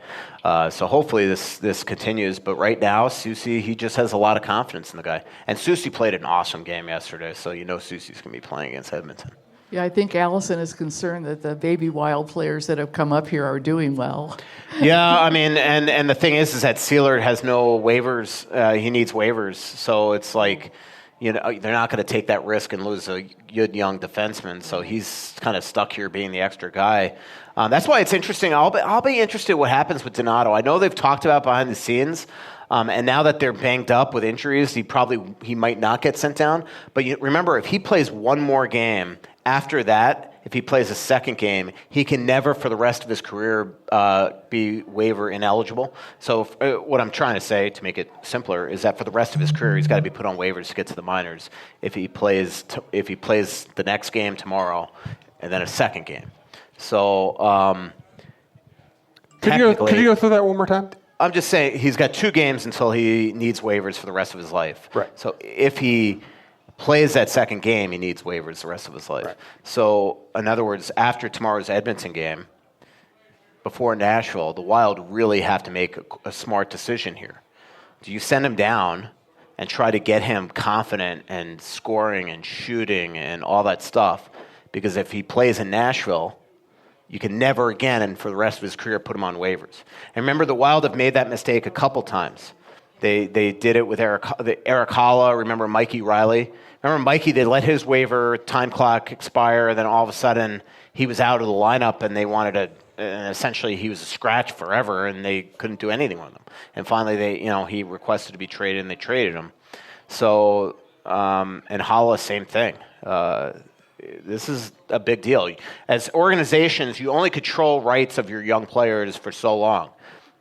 So hopefully this continues. But right now, Soucy, he just has a lot of confidence in the guy. And Soucy played an awesome game yesterday, so Soucy's going to be playing against Edmonton. Yeah, I think Allison is concerned that the baby Wild players that have come up here are doing well. Yeah, and the thing is that Seelert has no waivers. He needs waivers. So it's like, they're not going to take that risk and lose a good young defenseman. So he's kind of stuck here being the extra guy. That's why it's interesting. I'll be interested what happens with Donato. I know they've talked about behind the scenes. And now that they're banged up with injuries, he might not get sent down. But remember, if he plays one more game, after that, if he plays a second game, he can never for the rest of his career be waiver ineligible. So what I'm trying to say, to make it simpler, is that for the rest of his career, he's got to be put on waivers to get to the minors if he plays the next game tomorrow and then a second game. So could you go through that one more time? I'm just saying he's got 2 games until he needs waivers for the rest of his life. Right. So if he plays that second game, he needs waivers the rest of his life. Right. So, in other words, after tomorrow's Edmonton game, before Nashville, the Wild really have to make a smart decision here. Do you send him down and try to get him confident and scoring and shooting and all that stuff? Because if he plays in Nashville, you can never again, and for the rest of his career, put him on waivers. And remember, the Wild have made that mistake a couple times. They did it with Eric Holla. Remember Mikey Riley? Remember Mikey, they let his waiver time clock expire, and then all of a sudden he was out of the lineup, and they wanted to, and essentially he was a scratch forever, and they couldn't do anything with him. And finally, he requested to be traded, and they traded him. So, and Holla, same thing. This is a big deal. As organizations, you only control rights of your young players for so long.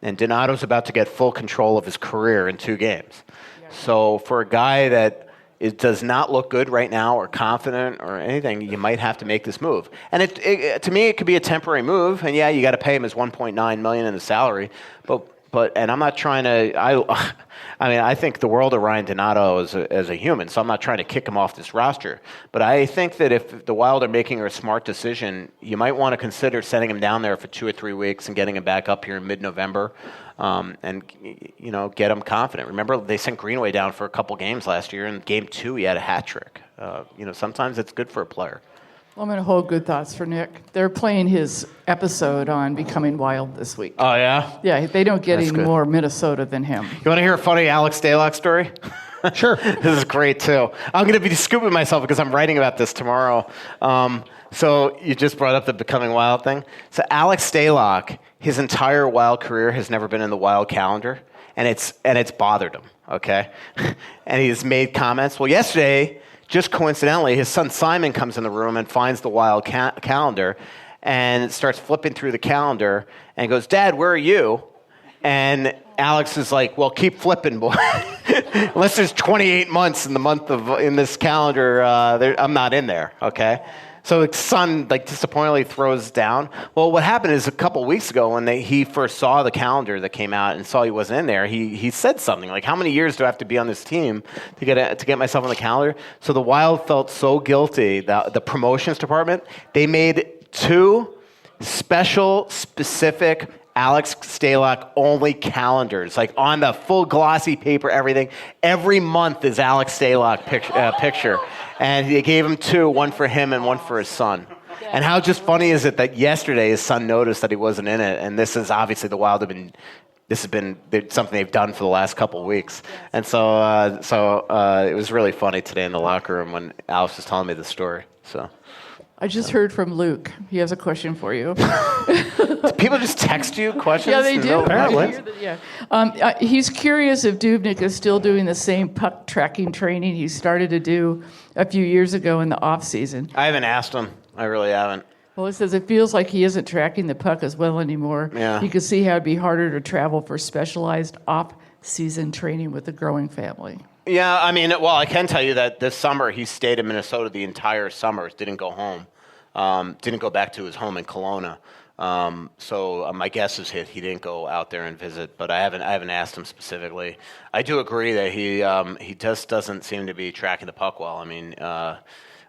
And Donato's about to get full control of his career in 2 games. Yeah. So for a guy that does not look good right now or confident or anything, you might have to make this move. And to me, it could be a temporary move. And yeah, you got to pay him his $1.9 million in the salary. But and I'm not trying to. I think the world of Ryan Donato as a human. So I'm not trying to kick him off this roster. But I think that if the Wild are making a smart decision, you might want to consider sending him down there for 2 or 3 weeks and getting him back up here in mid-November, and get him confident. Remember, they sent Greenway down for a couple games last year. In Game 2, he had a hat trick. Sometimes it's good for a player. Well, I'm going to hold good thoughts for Nick. They're playing his episode on Becoming Wild this week. Oh, yeah? Yeah, they don't get That's any good. more Minnesota than him. You want to hear a funny Alex Stalock story? Sure. This is great, too. I'm going to be scooping myself because I'm writing about this tomorrow. So you just brought up the Becoming Wild thing. So Alex Stalock, his entire Wild career has never been in the Wild calendar, and it's bothered him, okay? And he's made comments. Well, yesterday, just coincidentally, his son Simon comes in the room and finds the Wild calendar and starts flipping through the calendar and goes, "Dad, where are you?" And Alex is like, "Well, keep flipping, boy. Unless there's 28 months in this calendar, I'm not in there, okay?" So his son, disappointingly throws down. Well, what happened is a couple weeks ago when he first saw the calendar that came out and saw he wasn't in there, he said something like, "How many years do I have to be on this team to get myself on the calendar?" So the Wild felt so guilty that the promotions department, they made 2 specific Alex Stalock only calendars, on the full glossy paper, everything. Every month is Alex Stalock picture. And they gave him 2, one for him and one for his son. And how just funny is it that yesterday his son noticed that he wasn't in it, and this is obviously the Wild this has been something they've done for the last couple of weeks. And so it was really funny today in the locker room when Alex was telling me the story. So. I just heard from Luke. He has a question for you. Do people just text you questions? Yeah, they do. No, apparently. He's curious if Dubnik is still doing the same puck tracking training he started to do a few years ago in the off season. I haven't asked him. I really haven't. Well, it says it feels like he isn't tracking the puck as well anymore. Yeah. You can see how it'd be harder to travel for specialized off-season training with the growing family. Yeah, I mean, well, I can tell you that this summer he stayed in Minnesota the entire summer. Didn't go home. Didn't go back to his home in Kelowna. So my guess is he didn't go out there and visit, but I haven't asked him specifically. I do agree that he just doesn't seem to be tracking the puck well. I mean,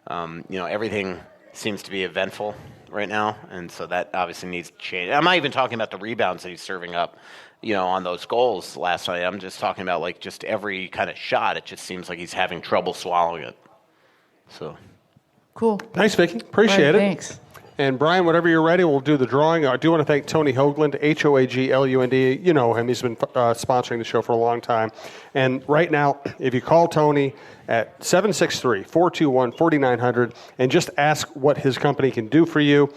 everything seems to be eventful right now, and so that obviously needs to change. I'm not even talking about the rebounds that he's serving up, on those goals last night. I'm just talking about like just every kind of shot. It just seems like he's having trouble swallowing it. So Cool. Thanks, Vicki. Appreciate it. Thanks. And Brian, whenever you're ready, we'll do the drawing. I do want to thank Tony Hoagland, Hoaglund. You know him. He's been sponsoring the show for a long time. And right now, if you call Tony at 763-421-4900 and just ask what his company can do for you,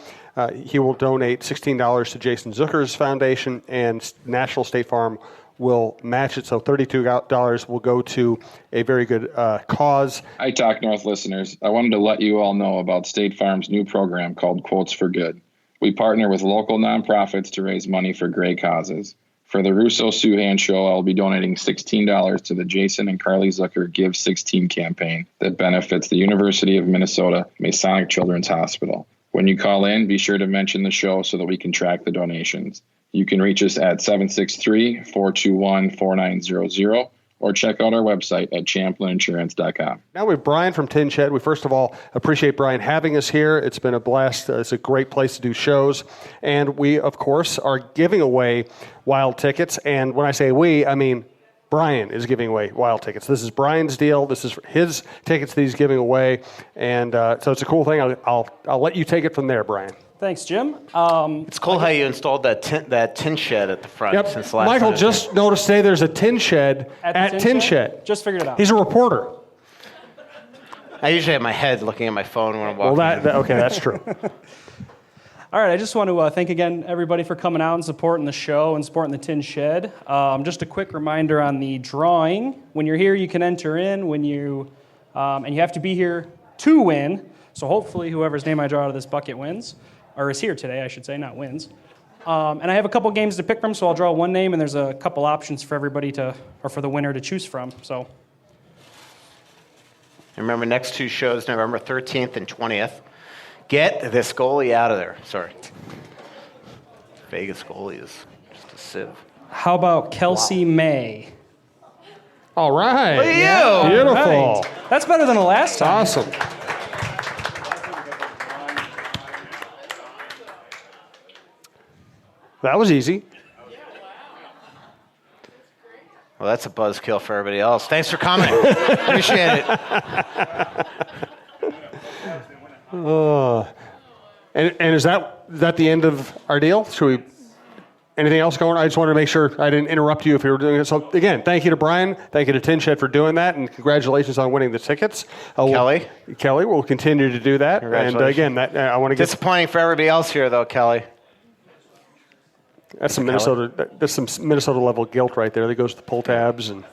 he will donate $16 to Jason Zucker's foundation, and National State Farm will match it. So $32 will go to a very good cause. Hi, Talk North listeners. I wanted to let you all know about State Farm's new program called Quotes for Good. We partner with local nonprofits to raise money for great causes. For the Russo-Souhan Show, I'll be donating $16 to the Jason and Carly Zucker Give 16 campaign that benefits the University of Minnesota Masonic Children's Hospital. When you call in, be sure to mention the show so that we can track the donations. You can reach us at 763-421-4900 or check out our website at champlininsurance.com. Now we have Brian from Tin Shed. We first of all appreciate Brian having us here. It's been a blast. It's a great place to do shows. And we, of course, are giving away wild tickets. And when I say we, I mean Brian is giving away wild tickets. This is Brian's deal. This is his tickets that he's giving away. And so it's a cool thing. I'll let you take it from there, Brian. Thanks, Jim. it's cool how you installed that tin shed at the front. Yep. Since last Michael time. just noticed today there's a tin shed at Tin Shed. Just figured it out. He's a reporter. I usually have my head looking at my phone when I'm walking. Well, okay, that's true. All right, I just want to thank again everybody for coming out and supporting the show and supporting the Tin Shed. Just a quick reminder on the drawing. When you're here, you can enter in. And you have to be here to win. So hopefully whoever's name I draw out of this bucket wins. Or is here today, I should say, not wins. And I have a couple games to pick from, so I'll draw one name, and there's a couple options for everybody for the winner to choose from. So, Remember, next two shows, November 13th and 20th. Get this goalie out of there. Sorry. Vegas goalie is just a sieve. how about Kelsey May? All right. Look at you. Beautiful. All right. That's better than the last time. Awesome. That was easy. Well, that's a buzzkill for everybody else. Thanks for coming. Appreciate it. And is that the end of our deal? Should we? Anything else going? I just wanted to make sure I didn't interrupt you if you were doing it. So again, thank you to Brian, thank you to Tin Shed for doing that, and congratulations on winning the tickets. Kelly will continue to do that. And again, I want to get disappointing for everybody else here, though, Kelly. That's some Minnesota. That's some Minnesota level guilt right there. That goes to the pull tabs and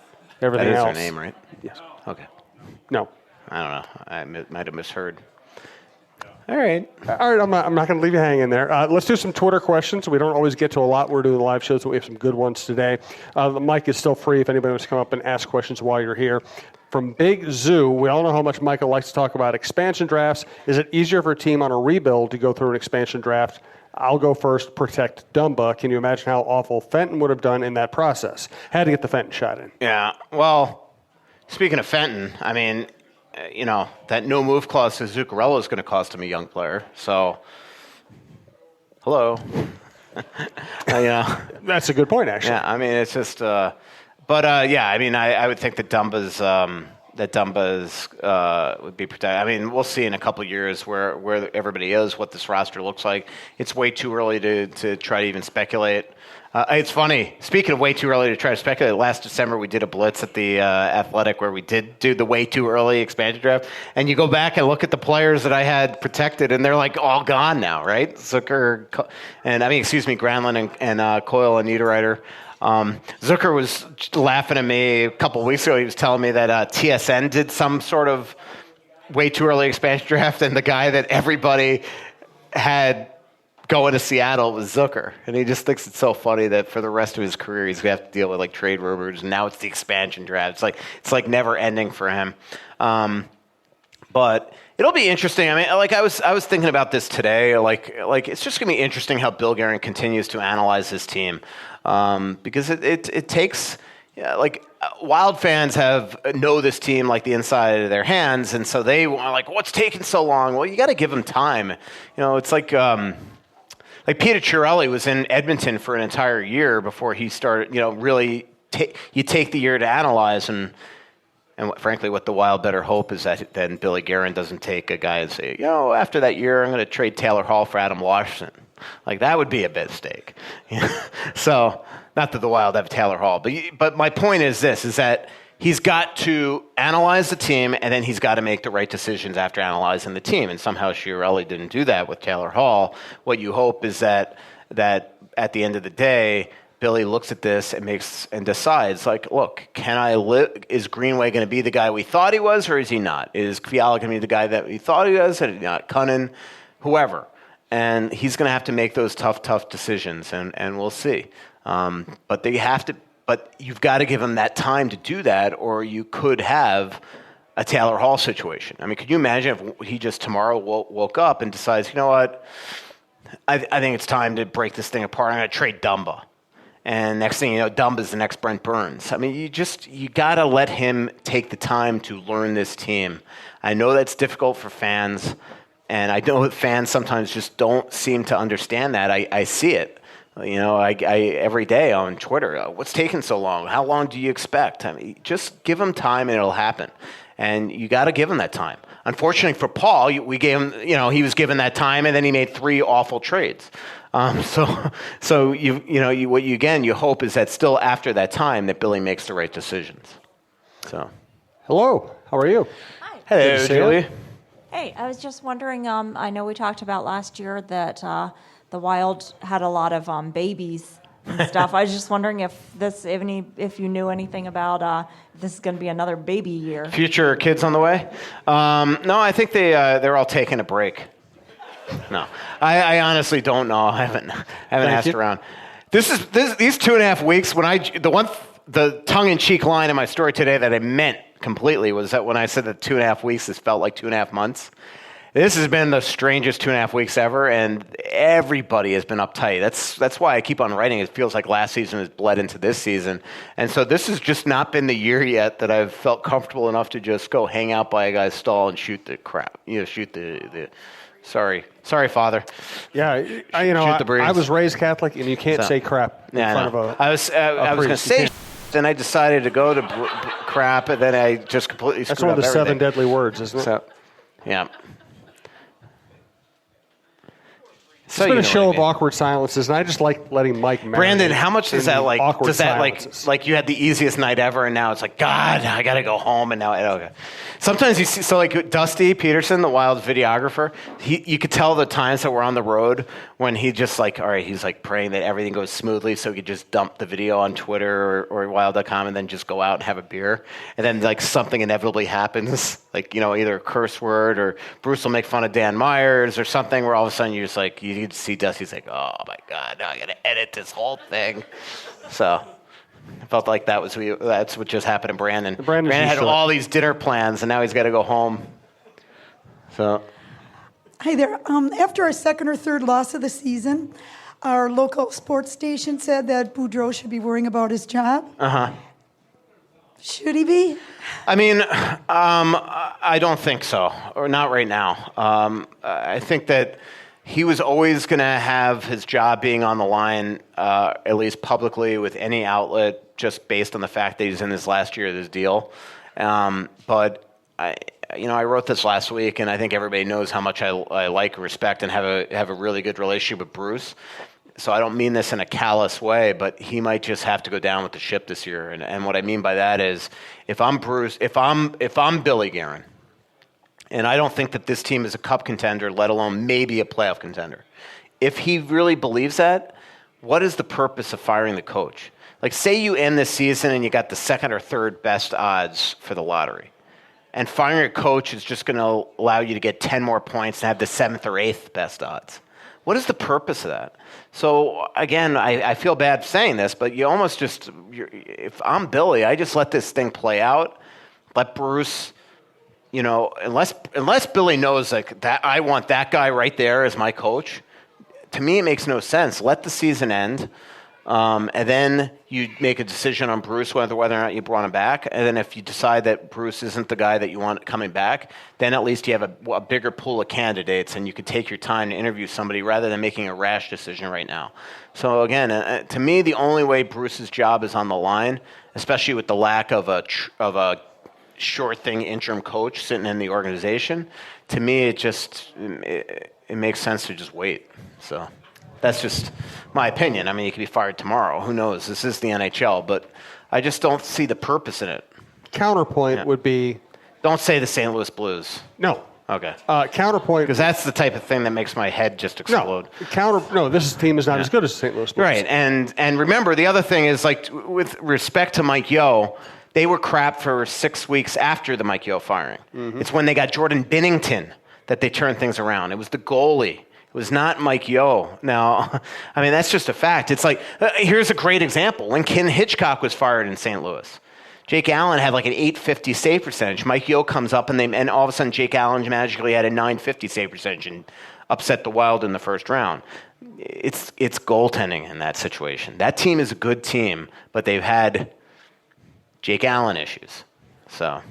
everything That is else. her name, right? Yes. Okay. No. I don't know. I might have misheard. All right. All right. I'm not going to leave you hanging there. Let's do some Twitter questions. We don't always get to a lot. We're doing live shows, but we have some good ones today. The mic is still free if anybody wants to come up and ask questions while you're here. From Big Zoo, we all know how much Michael likes to talk about expansion drafts. Is it easier for a team on a rebuild to go through an expansion draft? I'll go first, protect Dumba. Can you imagine how awful Fenton would have done in that process? Had to get the Fenton shot in. Yeah. Well, speaking of Fenton, I mean, that no move clause to Zuccarello is going to cost him a young player. So, hello. That's a good point, actually. Yeah, I mean, it's just, I would think that Dumba's, Dumba would be protected. I mean, we'll see in a couple of years where everybody is, what this roster looks like. It's way too early to try to even speculate. It's funny. Speaking of way too early to try to speculate, last December we did a blitz at the Athletic where we did do the way too early expansion draft. And you go back and look at the players that I had protected, and they're like all gone now, right? Zucker and Granlund and Coyle and Niederreiter. Zucker was laughing at me a couple of weeks ago. He was telling me that TSN did some sort of way too early expansion draft, and the guy that everybody had going to Seattle was Zucker. And he just thinks it's so funny that for the rest of his career, he's going to have to deal with like trade rumors, and now it's the expansion draft. It's like never ending for him. But it'll be interesting. I mean, like I was thinking about this today. Like it's just going to be interesting how Bill Guerin continues to analyze his team. Because it takes, Wild fans know this team like the inside of their hands, and so they want like, what's taking so long? Well, you got to give them time. It's like Peter Chiarelli was in Edmonton for an entire year before he started. Really, you take the year to analyze, and frankly, what the Wild better hope is that then Billy Guerin doesn't take a guy and say, after that year, I'm going to trade Taylor Hall for Adam Washington. Like, that would be a mistake. So, not that the Wild have Taylor Hall, but my point is this, is that he's got to analyze the team, and then he's got to make the right decisions after analyzing the team. And somehow Chiarelli didn't do that with Taylor Hall. What you hope is that at the end of the day, Billy looks at this and decides, like, look, is Greenway going to be the guy we thought he was, or is he not? Is Fiala going to be the guy that we thought he was, and not Cunnin, whoever? And he's going to have to make those tough decisions, and we'll see. But you've got to give him that time to do that, or you could have a Taylor Hall situation. I mean, could you imagine if he just tomorrow woke up and decides, you know what, I think it's time to break this thing apart. I'm going to trade Dumba. And next thing you know, Dumba's the next Brent Burns. I mean, you got to let him take the time to learn this team. I know that's difficult for fans, and I know that fans sometimes just don't seem to understand that. I see it. I every day on Twitter, what's taking so long? How long do you expect? I mean, just give him time and it'll happen. And you got to give him that time. Unfortunately for Paul, we gave him, he was given that time, and then he made 3 awful trades. So you hope is that still after that time that Billy makes the right decisions. So, hello, how are you? Hi. Hello, Julie. Hey, I was just wondering. I know we talked about last year that the Wild had a lot of babies and stuff. I was just wondering if you knew anything about if this is going to be another baby year. Future kids on the way? No, I think they're all taking a break. No, I honestly don't know. I haven't asked around. These 2.5 weeks the tongue-in-cheek line in my story today that I meant completely was that when I said that 2.5 weeks, this felt like 2.5 months. This has been the strangest 2.5 weeks ever, and everybody has been uptight. That's why I keep on writing. It feels like last season has bled into this season, and so this has just not been the year yet that I've felt comfortable enough to just go hang out by a guy's stall and shoot the crap. Shoot the. Sorry, Father. Yeah, I was raised Catholic, and you can't say crap in front of a. I was going to say, then I decided to go to crap, and then I just completely screwed up. That's one of the everything. 7 deadly words, isn't it? So, yeah. It's been a show of awkward silences, and I just like letting Mike marinate. Brandon, how much does that like? Does that silences. like you had the easiest night ever, and now it's like, God, I got to go home, and now okay. Sometimes you see, so like Dusty Peterson, the Wild videographer, you could tell the times that we're on the road when he just like, all right, he's like praying that everything goes smoothly, so he could just dump the video on Twitter or Wild.com, and then just go out and have a beer, and then like something inevitably happens, like either a curse word or Bruce will make fun of Dan Myers or something, where all of a sudden you're just like you see Dusty's like, oh my God, now I got to edit this whole thing. So I felt like that's what just happened to Brandon. Brandon had all these dinner plans, and now he's got to go home. So, hi there. After our second or third loss of the season, our local sports station said that Boudreau should be worrying about his job. Should he be? I mean, I don't think so, or not right now. I think that he was always going to have his job being on the line, at least publicly, with any outlet, just based on the fact that he's in his last year of his deal. But I wrote this last week, and I think everybody knows how much I like, respect, and have a really good relationship with Bruce. So I don't mean this in a callous way, but he might just have to go down with the ship this year. And what I mean by that is, if I'm Bruce, if I'm Billy Guerin, and I don't think that this team is a cup contender, let alone maybe a playoff contender. If he really believes that, what is the purpose of firing the coach? Like, say you end this season and you got the second or third best odds for the lottery, and firing a coach is just going to allow you to get 10 more points and have the seventh or eighth best odds. What is the purpose of that? So, again, I feel bad saying this, but you almost just, if I'm Billy, I just let this thing play out. Let Bruce, unless Billy knows like that, I want that guy right there as my coach. To me, it makes no sense. Let the season end, and then you make a decision on Bruce whether or not you brought him back. And then if you decide that Bruce isn't the guy that you want coming back, then at least you have a bigger pool of candidates, and you can take your time to interview somebody rather than making a rash decision right now. So again, to me, the only way Bruce's job is on the line, especially with the lack of a sure thing interim coach sitting in the organization, to me it makes sense to just wait. So that's just my opinion. I mean, you could be fired tomorrow. Who knows? This is the NHL, but I just don't see the purpose in it. Counterpoint would be... Don't say the St. Louis Blues. No. Okay. Counterpoint... Because that's the type of thing that makes my head just explode. No, this team is not as good as the St. Louis Blues. Right, and remember, the other thing is, like, with respect to Mike Yeo, they were crap for 6 weeks after the Mike Yeo firing. Mm-hmm. It's when they got Jordan Binnington that they turned things around. It was the goalie. It was not Mike Yeo. Now, I mean, that's just a fact. It's like, here's a great example. When Ken Hitchcock was fired in St. Louis, Jake Allen had like an .850 save percentage. Mike Yeo comes up, and all of a sudden Jake Allen magically had a .950 save percentage and upset the Wild in the first round. It's goaltending in that situation. That team is a good team, but they've had Jake Allen issues. So,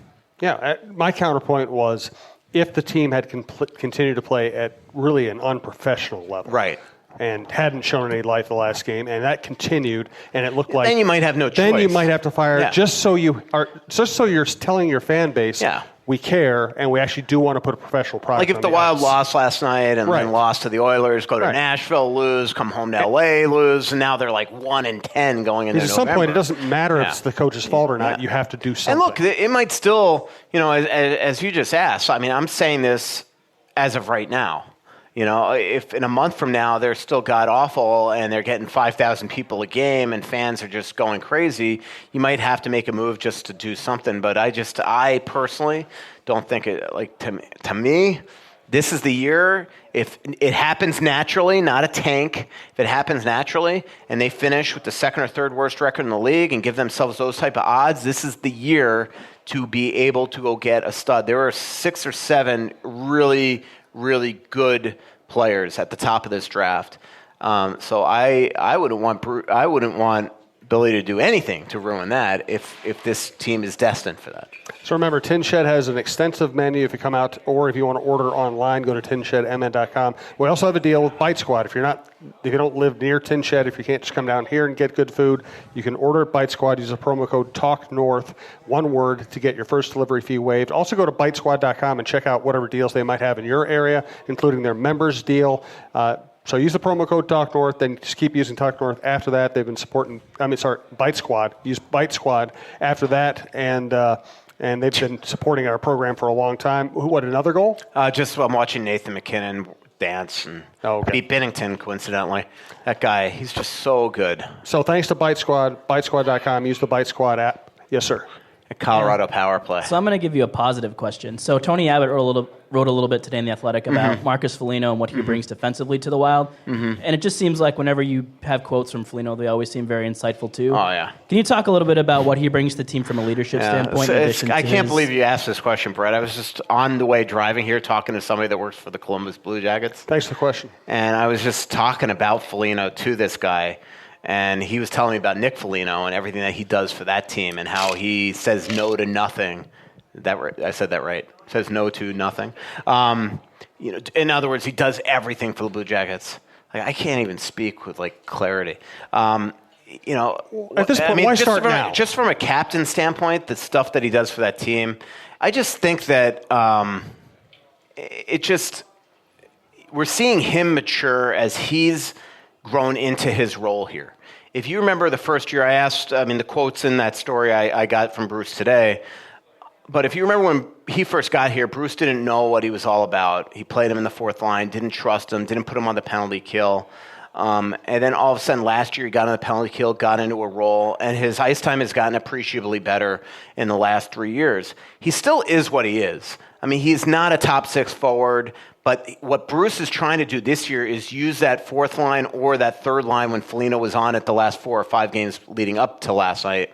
yeah, my counterpoint was, if the team had continued to play at really an unprofessional level, right, and hadn't shown any life the last game, and that continued, and it looked like, then you might have no choice. Then you might have to fire just so you're telling your fan base, we care, and we actually do want to put a professional product. Like if the Wild lost last night and then lost to the Oilers, go to Nashville, lose, come home to LA, lose, and now they're like 1-10 going into November. At some point, it doesn't matter if it's the coach's fault or not. You have to do something. And look, it might still, as you just asked, I mean, I'm saying this as of right now. If in a month from now they're still god-awful and they're getting 5,000 people a game and fans are just going crazy, you might have to make a move just to do something. But I personally don't think it, like, to me, this is the year. If it happens naturally, not a tank, if it happens naturally and they finish with the second or third worst record in the league and give themselves those type of odds, this is the year to be able to go get a stud. There are 6 or 7 really good players at the top of this draft. So I wouldn't want Billy to do anything to ruin that if this team is destined for that. So remember, Tin Shed has an extensive menu if you come out, or if you want to order online, go to tinshedmn.com. We also have a deal with Bite Squad. If you don't live near Tin Shed, if you can't just come down here and get good food, you can order at Bite Squad. Use the promo code TALKNORTH, one word, to get your first delivery fee waived. Also go to bitesquad.com and check out whatever deals they might have in your area, including their members deal. So use the promo code TalkNorth, then just keep using TalkNorth after that. They've been supporting, Bite Squad. Use Bite Squad after that, and they've been supporting our program for a long time. What, another goal? I'm watching Nathan McKinnon dance and beat Binnington, coincidentally. That guy, he's just so good. So thanks to Bite Squad, bitesquad.com. Use the Bite Squad app. Yes, sir. A Colorado power play. So I'm going to give you a positive question. So Tony Abbott wrote a little bit today in The Athletic about Marcus Foligno and what he brings defensively to the Wild. And it just seems like whenever you have quotes from Foligno, they always seem very insightful too. Oh, yeah. Can you talk a little bit about what he brings to the team from a leadership standpoint? I can't believe you asked this question, Brett. I was just on the way driving here talking to somebody that works for the Columbus Blue Jackets. Thanks for the question. And I was just talking about Foligno to this guy. And he was telling me about Nick Foligno and everything that he does for that team and how he says no to nothing. I said that right. Says no to nothing. In other words, he does everything for the Blue Jackets. Like, I can't even speak with clarity. At this point, why start now? Just from a captain standpoint, the stuff that he does for that team, I just think that we're seeing him mature as he's grown into his role here. If you remember the first year, the quotes in that story I got from Bruce today, but if you remember when he first got here, Bruce didn't know what he was all about. He played him in the fourth line, didn't trust him, didn't put him on the penalty kill. And then all of a sudden last year he got on the penalty kill, got into a role, and his ice time has gotten appreciably better in the last 3 years. He still is what he is. I mean, he's not a top six forward, but what Bruce is trying to do this year is use that fourth line or that third line when Foligno was on it the last 4 or 5 games leading up to last night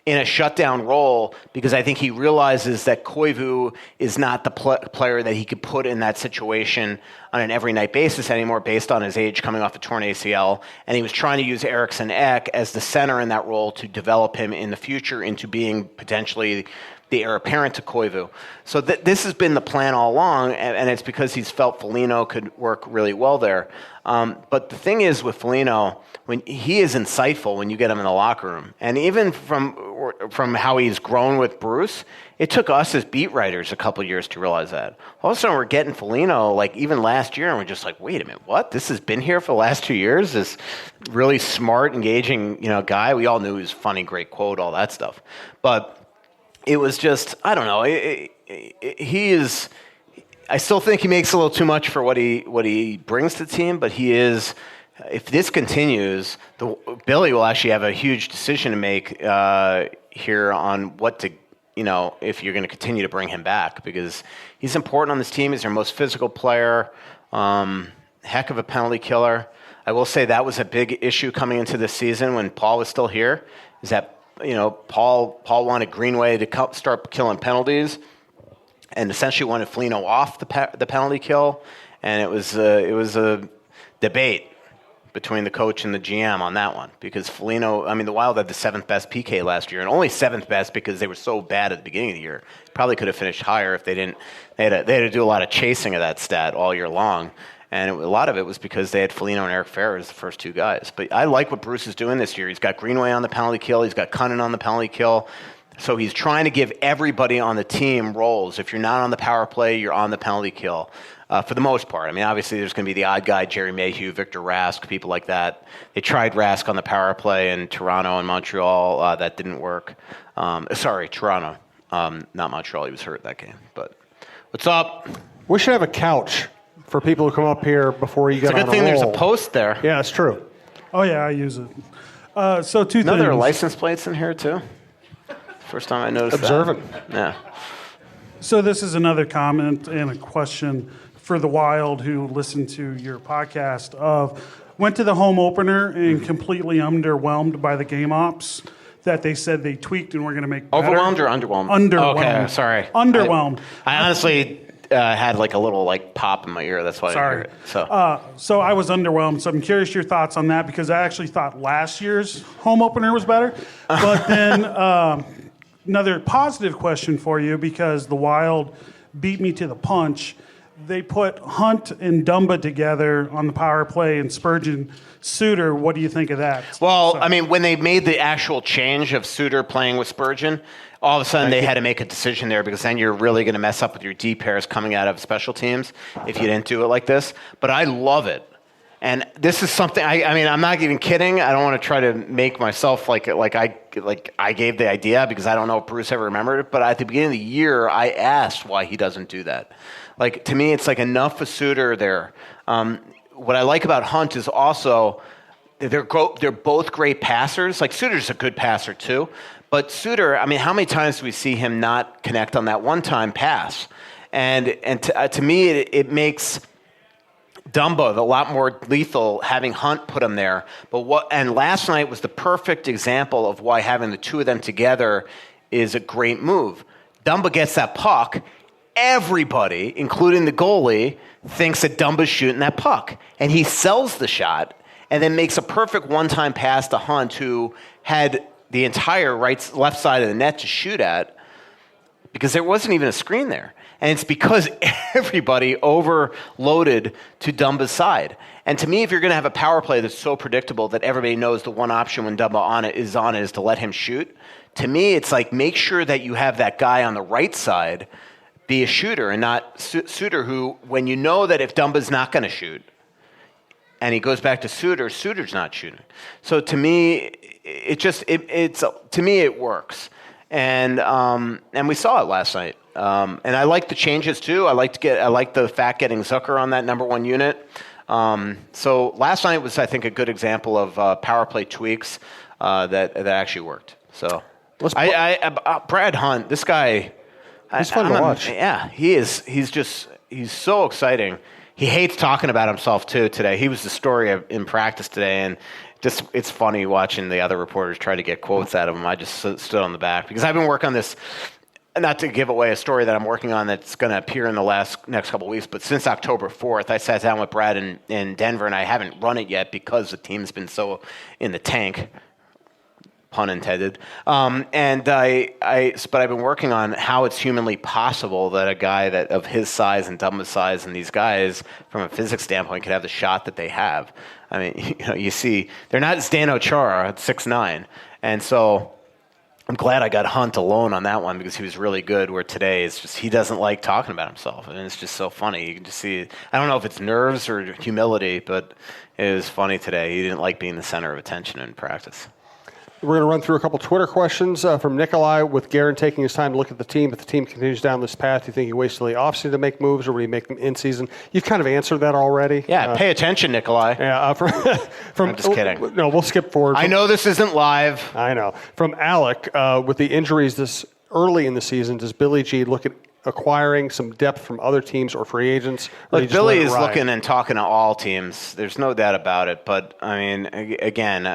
in a shutdown role, because I think he realizes that Koivu is not the player that he could put in that situation on an every night basis anymore based on his age coming off a torn ACL. And he was trying to use Eriksson Ek as the center in that role to develop him in the future into being potentially the heir apparent to Koivu. So this has been the plan all along, and it's because he's felt Foligno could work really well there. But the thing is with Foligno, when he is insightful when you get him in the locker room, and even from how he's grown with Bruce, it took us as beat writers a couple of years to realize that. All of a sudden we're getting Foligno like even last year, and we're just like, wait a minute, what? This has been here for the last 2 years? This really smart, engaging, guy. We all knew he was funny, great quote, all that stuff. But it was just, I don't know. He is. I still think he makes a little too much for what he brings to the team, but he is. If this continues, Billy will actually have a huge decision to make here on what to, if you're going to continue to bring him back, because he's important on this team. He's their most physical player, heck of a penalty killer. I will say that was a big issue coming into this season when Paul was still here, is that Paul wanted Greenway to start killing penalties, and essentially wanted Foligno off the penalty kill, and it was a debate between the coach and the GM on that one, because Foligno, the Wild had the 7th best PK last year, and only 7th best because they were so bad at the beginning of the year. Probably could have finished higher if they didn't. They had to do a lot of chasing of that stat all year long. And a lot of it was because they had Foligno and Eric Ferrer as the first 2 guys. But I like what Bruce is doing this year. He's got Greenway on the penalty kill. He's got Cunnin on the penalty kill. So he's trying to give everybody on the team roles. If you're not on the power play, you're on the penalty kill for the most part. Obviously, there's going to be the odd guy, Jerry Mayhew, Victor Rask, people like that. They tried Rask on the power play in Toronto and Montreal. That didn't work. Toronto, not Montreal. He was hurt that game. But what's up? We should have a couch for people who come up here before you get on a roll. It's a good thing there's a post there. Yeah, it's true. Oh, yeah, I use it. So 2 things. There are license plates in here, too. First time I noticed Observant. that. Yeah. So this is another comment and a question for the Wild who listened to your podcast went to the home opener and completely underwhelmed by the game ops that they said they tweaked and were going to make better. Overwhelmed or underwhelmed? Underwhelmed. Okay, sorry. Underwhelmed. I honestly had like a little pop in my ear. That's why I didn't hear it. So I was underwhelmed. So I'm curious your thoughts on that, because I actually thought last year's home opener was better. But then another positive question for you, because the Wild beat me to the punch. They put Hunt and Dumba together on the power play and Spurgeon Suter. What do you think of that? Well, when they made the actual change of Suter playing with Spurgeon, all of a sudden they had to make a decision there, because then you're really going to mess up with your D pairs coming out of special teams if you didn't do it like this. But I love it. And this is something, I'm not even kidding. I don't want to try to make myself like I gave the idea, because I don't know if Bruce ever remembered it. But at the beginning of the year, I asked why he doesn't do that. To me, it's enough for Suter there. What I like about Hunt is also they're both great passers. Suter's a good passer too. But Suter, how many times do we see him not connect on that one-time pass? And to me, it makes Dumba a lot more lethal having Hunt put him there. And last night was the perfect example of why having the two of them together is a great move. Dumba gets that puck. Everybody, including the goalie, thinks that Dumba's shooting that puck. And he sells the shot and then makes a perfect one-time pass to Hunt, who had the entire left side of the net to shoot at, because there wasn't even a screen there. And it's because everybody overloaded to Dumba's side. And to me, if you're going to have a power play that's so predictable that everybody knows the one option when Dumba is to let him shoot, to me, it's like make sure that you have that guy on the right side be a shooter and not Suter, who, when you know that if Dumba's not going to shoot, and he goes back to Suter's not shooting. So to me, it works. And we saw it last night. And I like the changes too. I like the fact getting Zucker on that number one unit. So last night was, I think, a good example of power play tweaks that actually worked. So Brad Hunt, this guy, he's fun to watch. Yeah, he is. He's so exciting. He hates talking about himself too today. He was the story in practice today, and just it's funny watching the other reporters try to get quotes out of him. I just stood on the back because I've been working on this. Not to give away a story that I'm working on that's going to appear in the next couple of weeks, but since October 4th, I sat down with Brad in Denver, and I haven't run it yet because the team's been so in the tank, pun intended. But I've been working on how it's humanly possible that a guy that of his size and Dumba's size and these guys, from a physics standpoint, could have the shot that they have. I mean, you see, they're not Zdeno Chara at 6'9", and so. I'm glad I got Hunt alone on that one because he was really good, where today it's just he doesn't like talking about himself. And it's just so funny. You can just see, I don't know if it's nerves or humility, but it was funny today. He didn't like being the center of attention in practice. We're going to run through a couple Twitter questions from Nikolai. With Guerin taking his time to look at the team, if the team continues down this path, do you think he waits till the offseason to make moves, or will he make them in season? You've kind of answered that already. Yeah, pay attention, Nikolai. Yeah, I'm just kidding. No, we'll skip forward. I know this isn't live. I know. From Alec, with the injuries this early in the season, does Billy G look at acquiring some depth from other teams or free agents? Look, Billy is looking and talking to all teams. There's no doubt about it. But, I mean, again,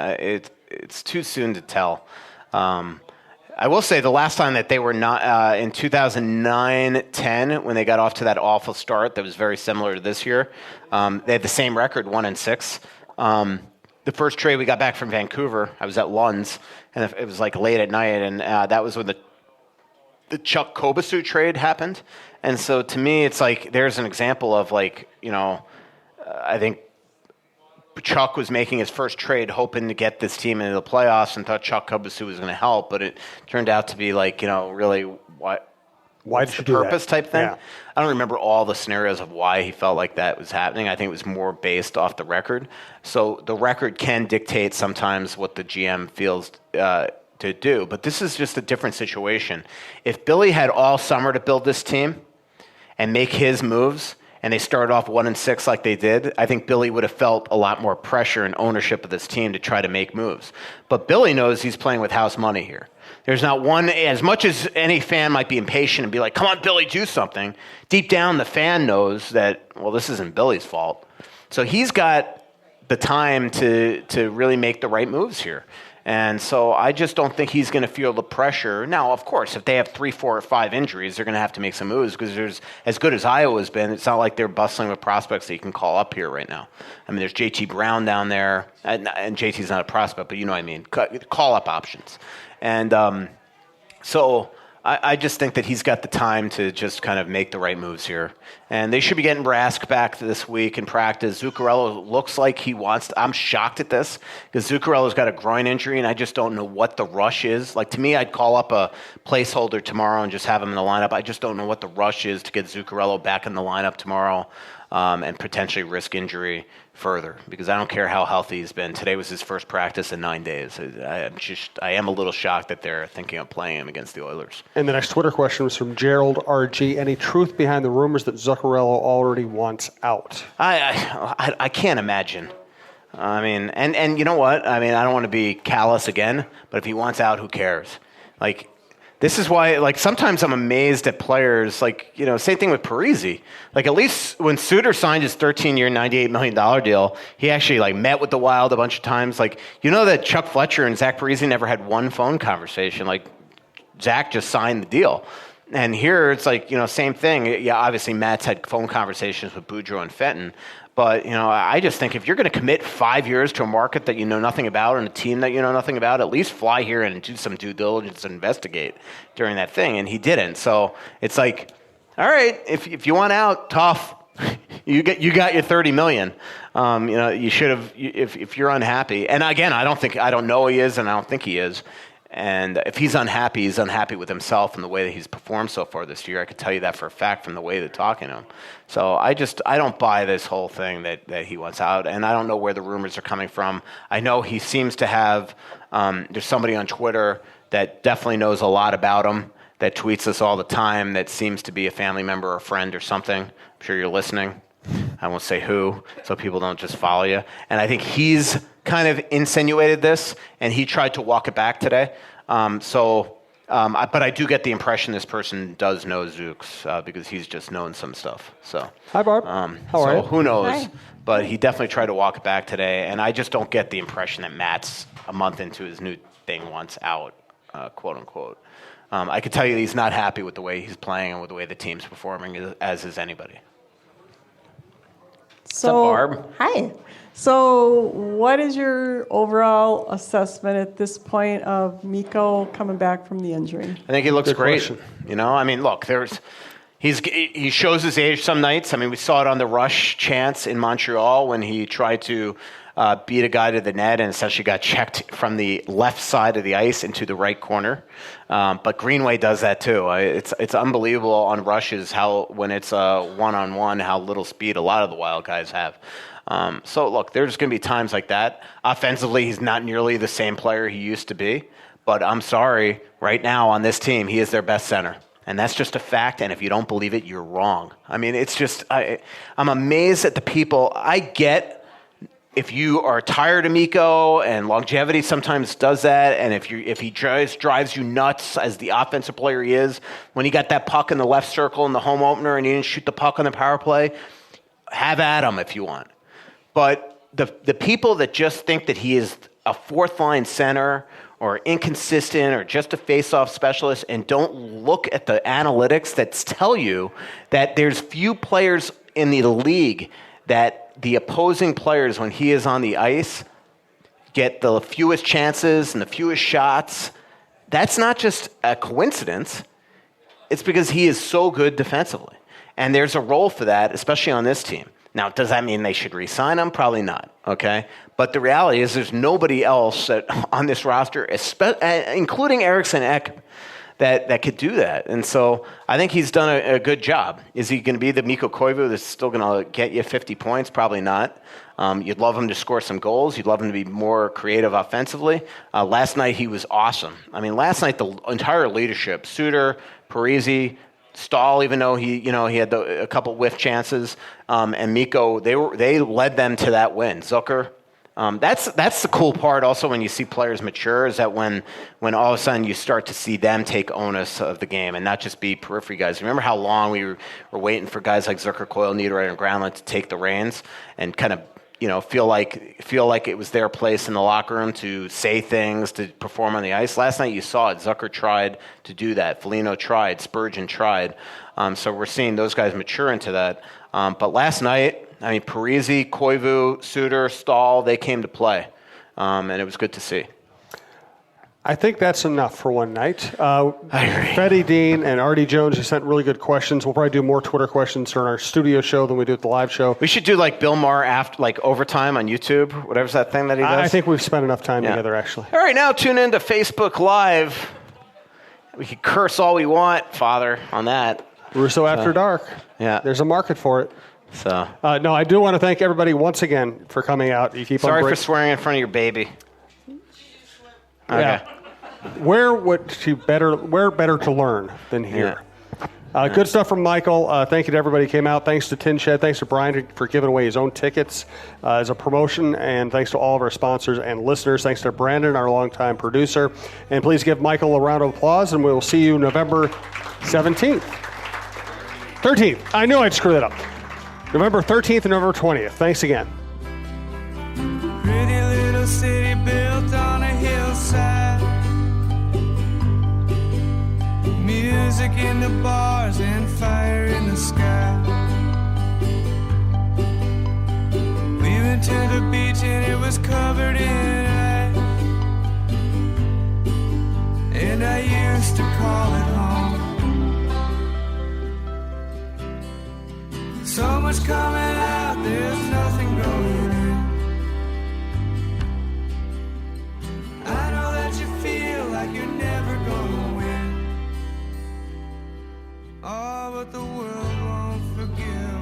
it's too soon to tell. I will say the last time that they were not in 2009-10, when they got off to that awful start that was very similar to this year, they had the same record, 1-6. The first trade we got back from Vancouver, I was at Lund's, and it was like late at night, and that was when the Chuck Kobasu trade happened. And so to me, it's like there's an example of like, I think Chuck was making his first trade hoping to get this team into the playoffs and thought Chuck Kobasu was going to help, but it turned out to be like, really why did you do purpose that? type thing. Yeah. I don't remember all the scenarios of why he felt like that was happening. I think it was more based off the record. So the record can dictate sometimes what the GM feels to do, but this is just a different situation. If Billy had all summer to build this team and make his moves, and they started off 1-6 like they did, I think Billy would have felt a lot more pressure and ownership of this team to try to make moves. But Billy knows he's playing with house money here. There's not one, as much as any fan might be impatient and be like, come on, Billy, do something. Deep down, the fan knows that, well, this isn't Billy's fault. So he's got the time to really make the right moves here. And so I just don't think he's going to feel the pressure. Now, of course, if they have 3, 4, or 5 injuries, they're going to have to make some moves because there's as good as Iowa's been. It's not like they're bustling with prospects that you can call up here right now. I mean, there's JT Brown down there, and JT's not a prospect, but you know what I mean. Call up options, and so I just think that he's got the time to just kind of make the right moves here. And they should be getting Brask back this week in practice. Zuccarello looks like he wants to. I'm shocked at this because Zuccarello's got a groin injury, and I just don't know what the rush is. Like, to me, I'd call up a placeholder tomorrow and just have him in the lineup. I just don't know what the rush is to get Zuccarello back in the lineup tomorrow and potentially risk injury further, because I don't care how healthy he's been. Today was his first practice in 9 days. I am a little shocked that they're thinking of playing him against the Oilers. And the next Twitter question was from Gerald RG. Any truth behind the rumors that Zuccarello already wants out? I can't imagine. I mean, and you know what? I mean, I don't want to be callous again, but if he wants out, who cares? Like, this is why, like, sometimes I'm amazed at players, like, same thing with Parise. Like, at least when Suter signed his 13-year, $98 million deal, he actually, like, met with the Wild a bunch of times. Like, that Chuck Fletcher and Zach Parise never had one phone conversation. Like, Zach just signed the deal. And here it's like, same thing. Yeah, obviously Matt's had phone conversations with Boudreaux and Fenton. But, I just think if you're going to commit 5 years to a market that you know nothing about and a team that you know nothing about, at least fly here and do some due diligence and investigate during that thing. And he didn't. So it's like, all right, if you want out, tough. You got your $30 million. You should have, if you're unhappy. And again, I don't know he is, and I don't think he is. And if he's unhappy with himself and the way that he's performed so far this year. I could tell you that for a fact from the way they're talking to him. So I don't buy this whole thing that he wants out, and I don't know where the rumors are coming from. I know he seems to have, there's somebody on Twitter that definitely knows a lot about him, that tweets us all the time, that seems to be a family member or a friend or something. I'm sure you're listening. I won't say who, so people don't just follow you. And I think he's kind of insinuated this, and he tried to walk it back today. But I do get the impression this person does know Zooks because he's just known some stuff. So hi, Barb. How are you? Who knows? Hi. But he definitely tried to walk it back today, and I just don't get the impression that Matt's a month into his new thing wants out, quote unquote. I could tell you he's not happy with the way he's playing and with the way the team's performing, as is anybody. So, Barb? Hi. So, what is your overall assessment at this point of Mikko coming back from the injury? I think he looks Good great. question. Look, he shows his age some nights. I mean, we saw it on the rush chance in Montreal when he tried to beat a guy to the net and essentially got checked from the left side of the ice into the right corner. But Greenway does that too. It's unbelievable on rushes when it's a one-on-one how little speed a lot of the Wild guys have. So look, there's going to be times like that. Offensively, he's not nearly the same player he used to be. But I'm sorry, right now on this team, he is their best center. And that's just a fact, and if you don't believe it, you're wrong. I mean, it's just, I'm amazed at the people. I get if you are tired of Mikko, and longevity sometimes does that, and if he drives you nuts as the offensive player he is, when he got that puck in the left circle in the home opener and he didn't shoot the puck on the power play, have at him if you want. But the people that just think that he is a fourth-line center or inconsistent or just a face-off specialist and don't look at the analytics that tell you that there's few players in the league that the opposing players, when he is on the ice, get the fewest chances and the fewest shots. That's not just a coincidence. It's because he is so good defensively. And there's a role for that, especially on this team. Now, does that mean they should re-sign him? Probably not, okay? But the reality is there's nobody else on this roster, including Eriksson Ek, that could do that. And so I think he's done a good job. Is he going to be the Mikko Koivu that's still going to get you 50 points? Probably not. You'd love him to score some goals. You'd love him to be more creative offensively. Last night he was awesome. I mean, last night the entire leadership, Suter, Parise, Stahl, even though he had a couple whiff chances, and Mikko, they led them to that win. Zucker. That's the cool part also when you see players mature is that when all of a sudden you start to see them take onus of the game and not just be periphery guys. Remember how long we were waiting for guys like Zucker, Coyle, Niederreiter, and Granlund to take the reins and kind of feel like it was their place in the locker room to say things, to perform on the ice. Last night you saw it. Zucker tried to do that. Foligno tried. Spurgeon tried. So we're seeing those guys mature into that. But last night, I mean, Parise, Koivu, Suter, Stahl, they came to play. And it was good to see. I think that's enough for one night. I agree. Freddie Dean and Artie Jones, you sent really good questions. We'll probably do more Twitter questions during our studio show than we do at the live show. We should do like Bill Maher after, like overtime on YouTube, whatever's that thing that he does. I think we've spent enough time together, actually. All right, now tune in to Facebook Live. We can curse all we want, Father, on that. Russo After Dark. Yeah. There's a market for it. So. No, I do want to thank everybody once again for coming out. You keep Sorry on for swearing in front of your baby. Okay. Yeah. Where better to learn than here? Yeah. Good stuff from Michael. Thank you to everybody who came out. Thanks to Tin Shed. Thanks to Brian for giving away his own tickets as a promotion. And thanks to all of our sponsors and listeners. Thanks to Brandon, our longtime producer. And please give Michael a round of applause, and we will see you November 17th. 13th. I knew I'd screw that up. November 13th and November 20th. Thanks again. Pretty little city built on a hillside. Music music in the bars and fire in the sky. We went to the beach and it was covered in ice, and I used to call it home. So much coming out, there's nothing going in. I know that you feel like you're never gonna win. Oh, but the world won't forgive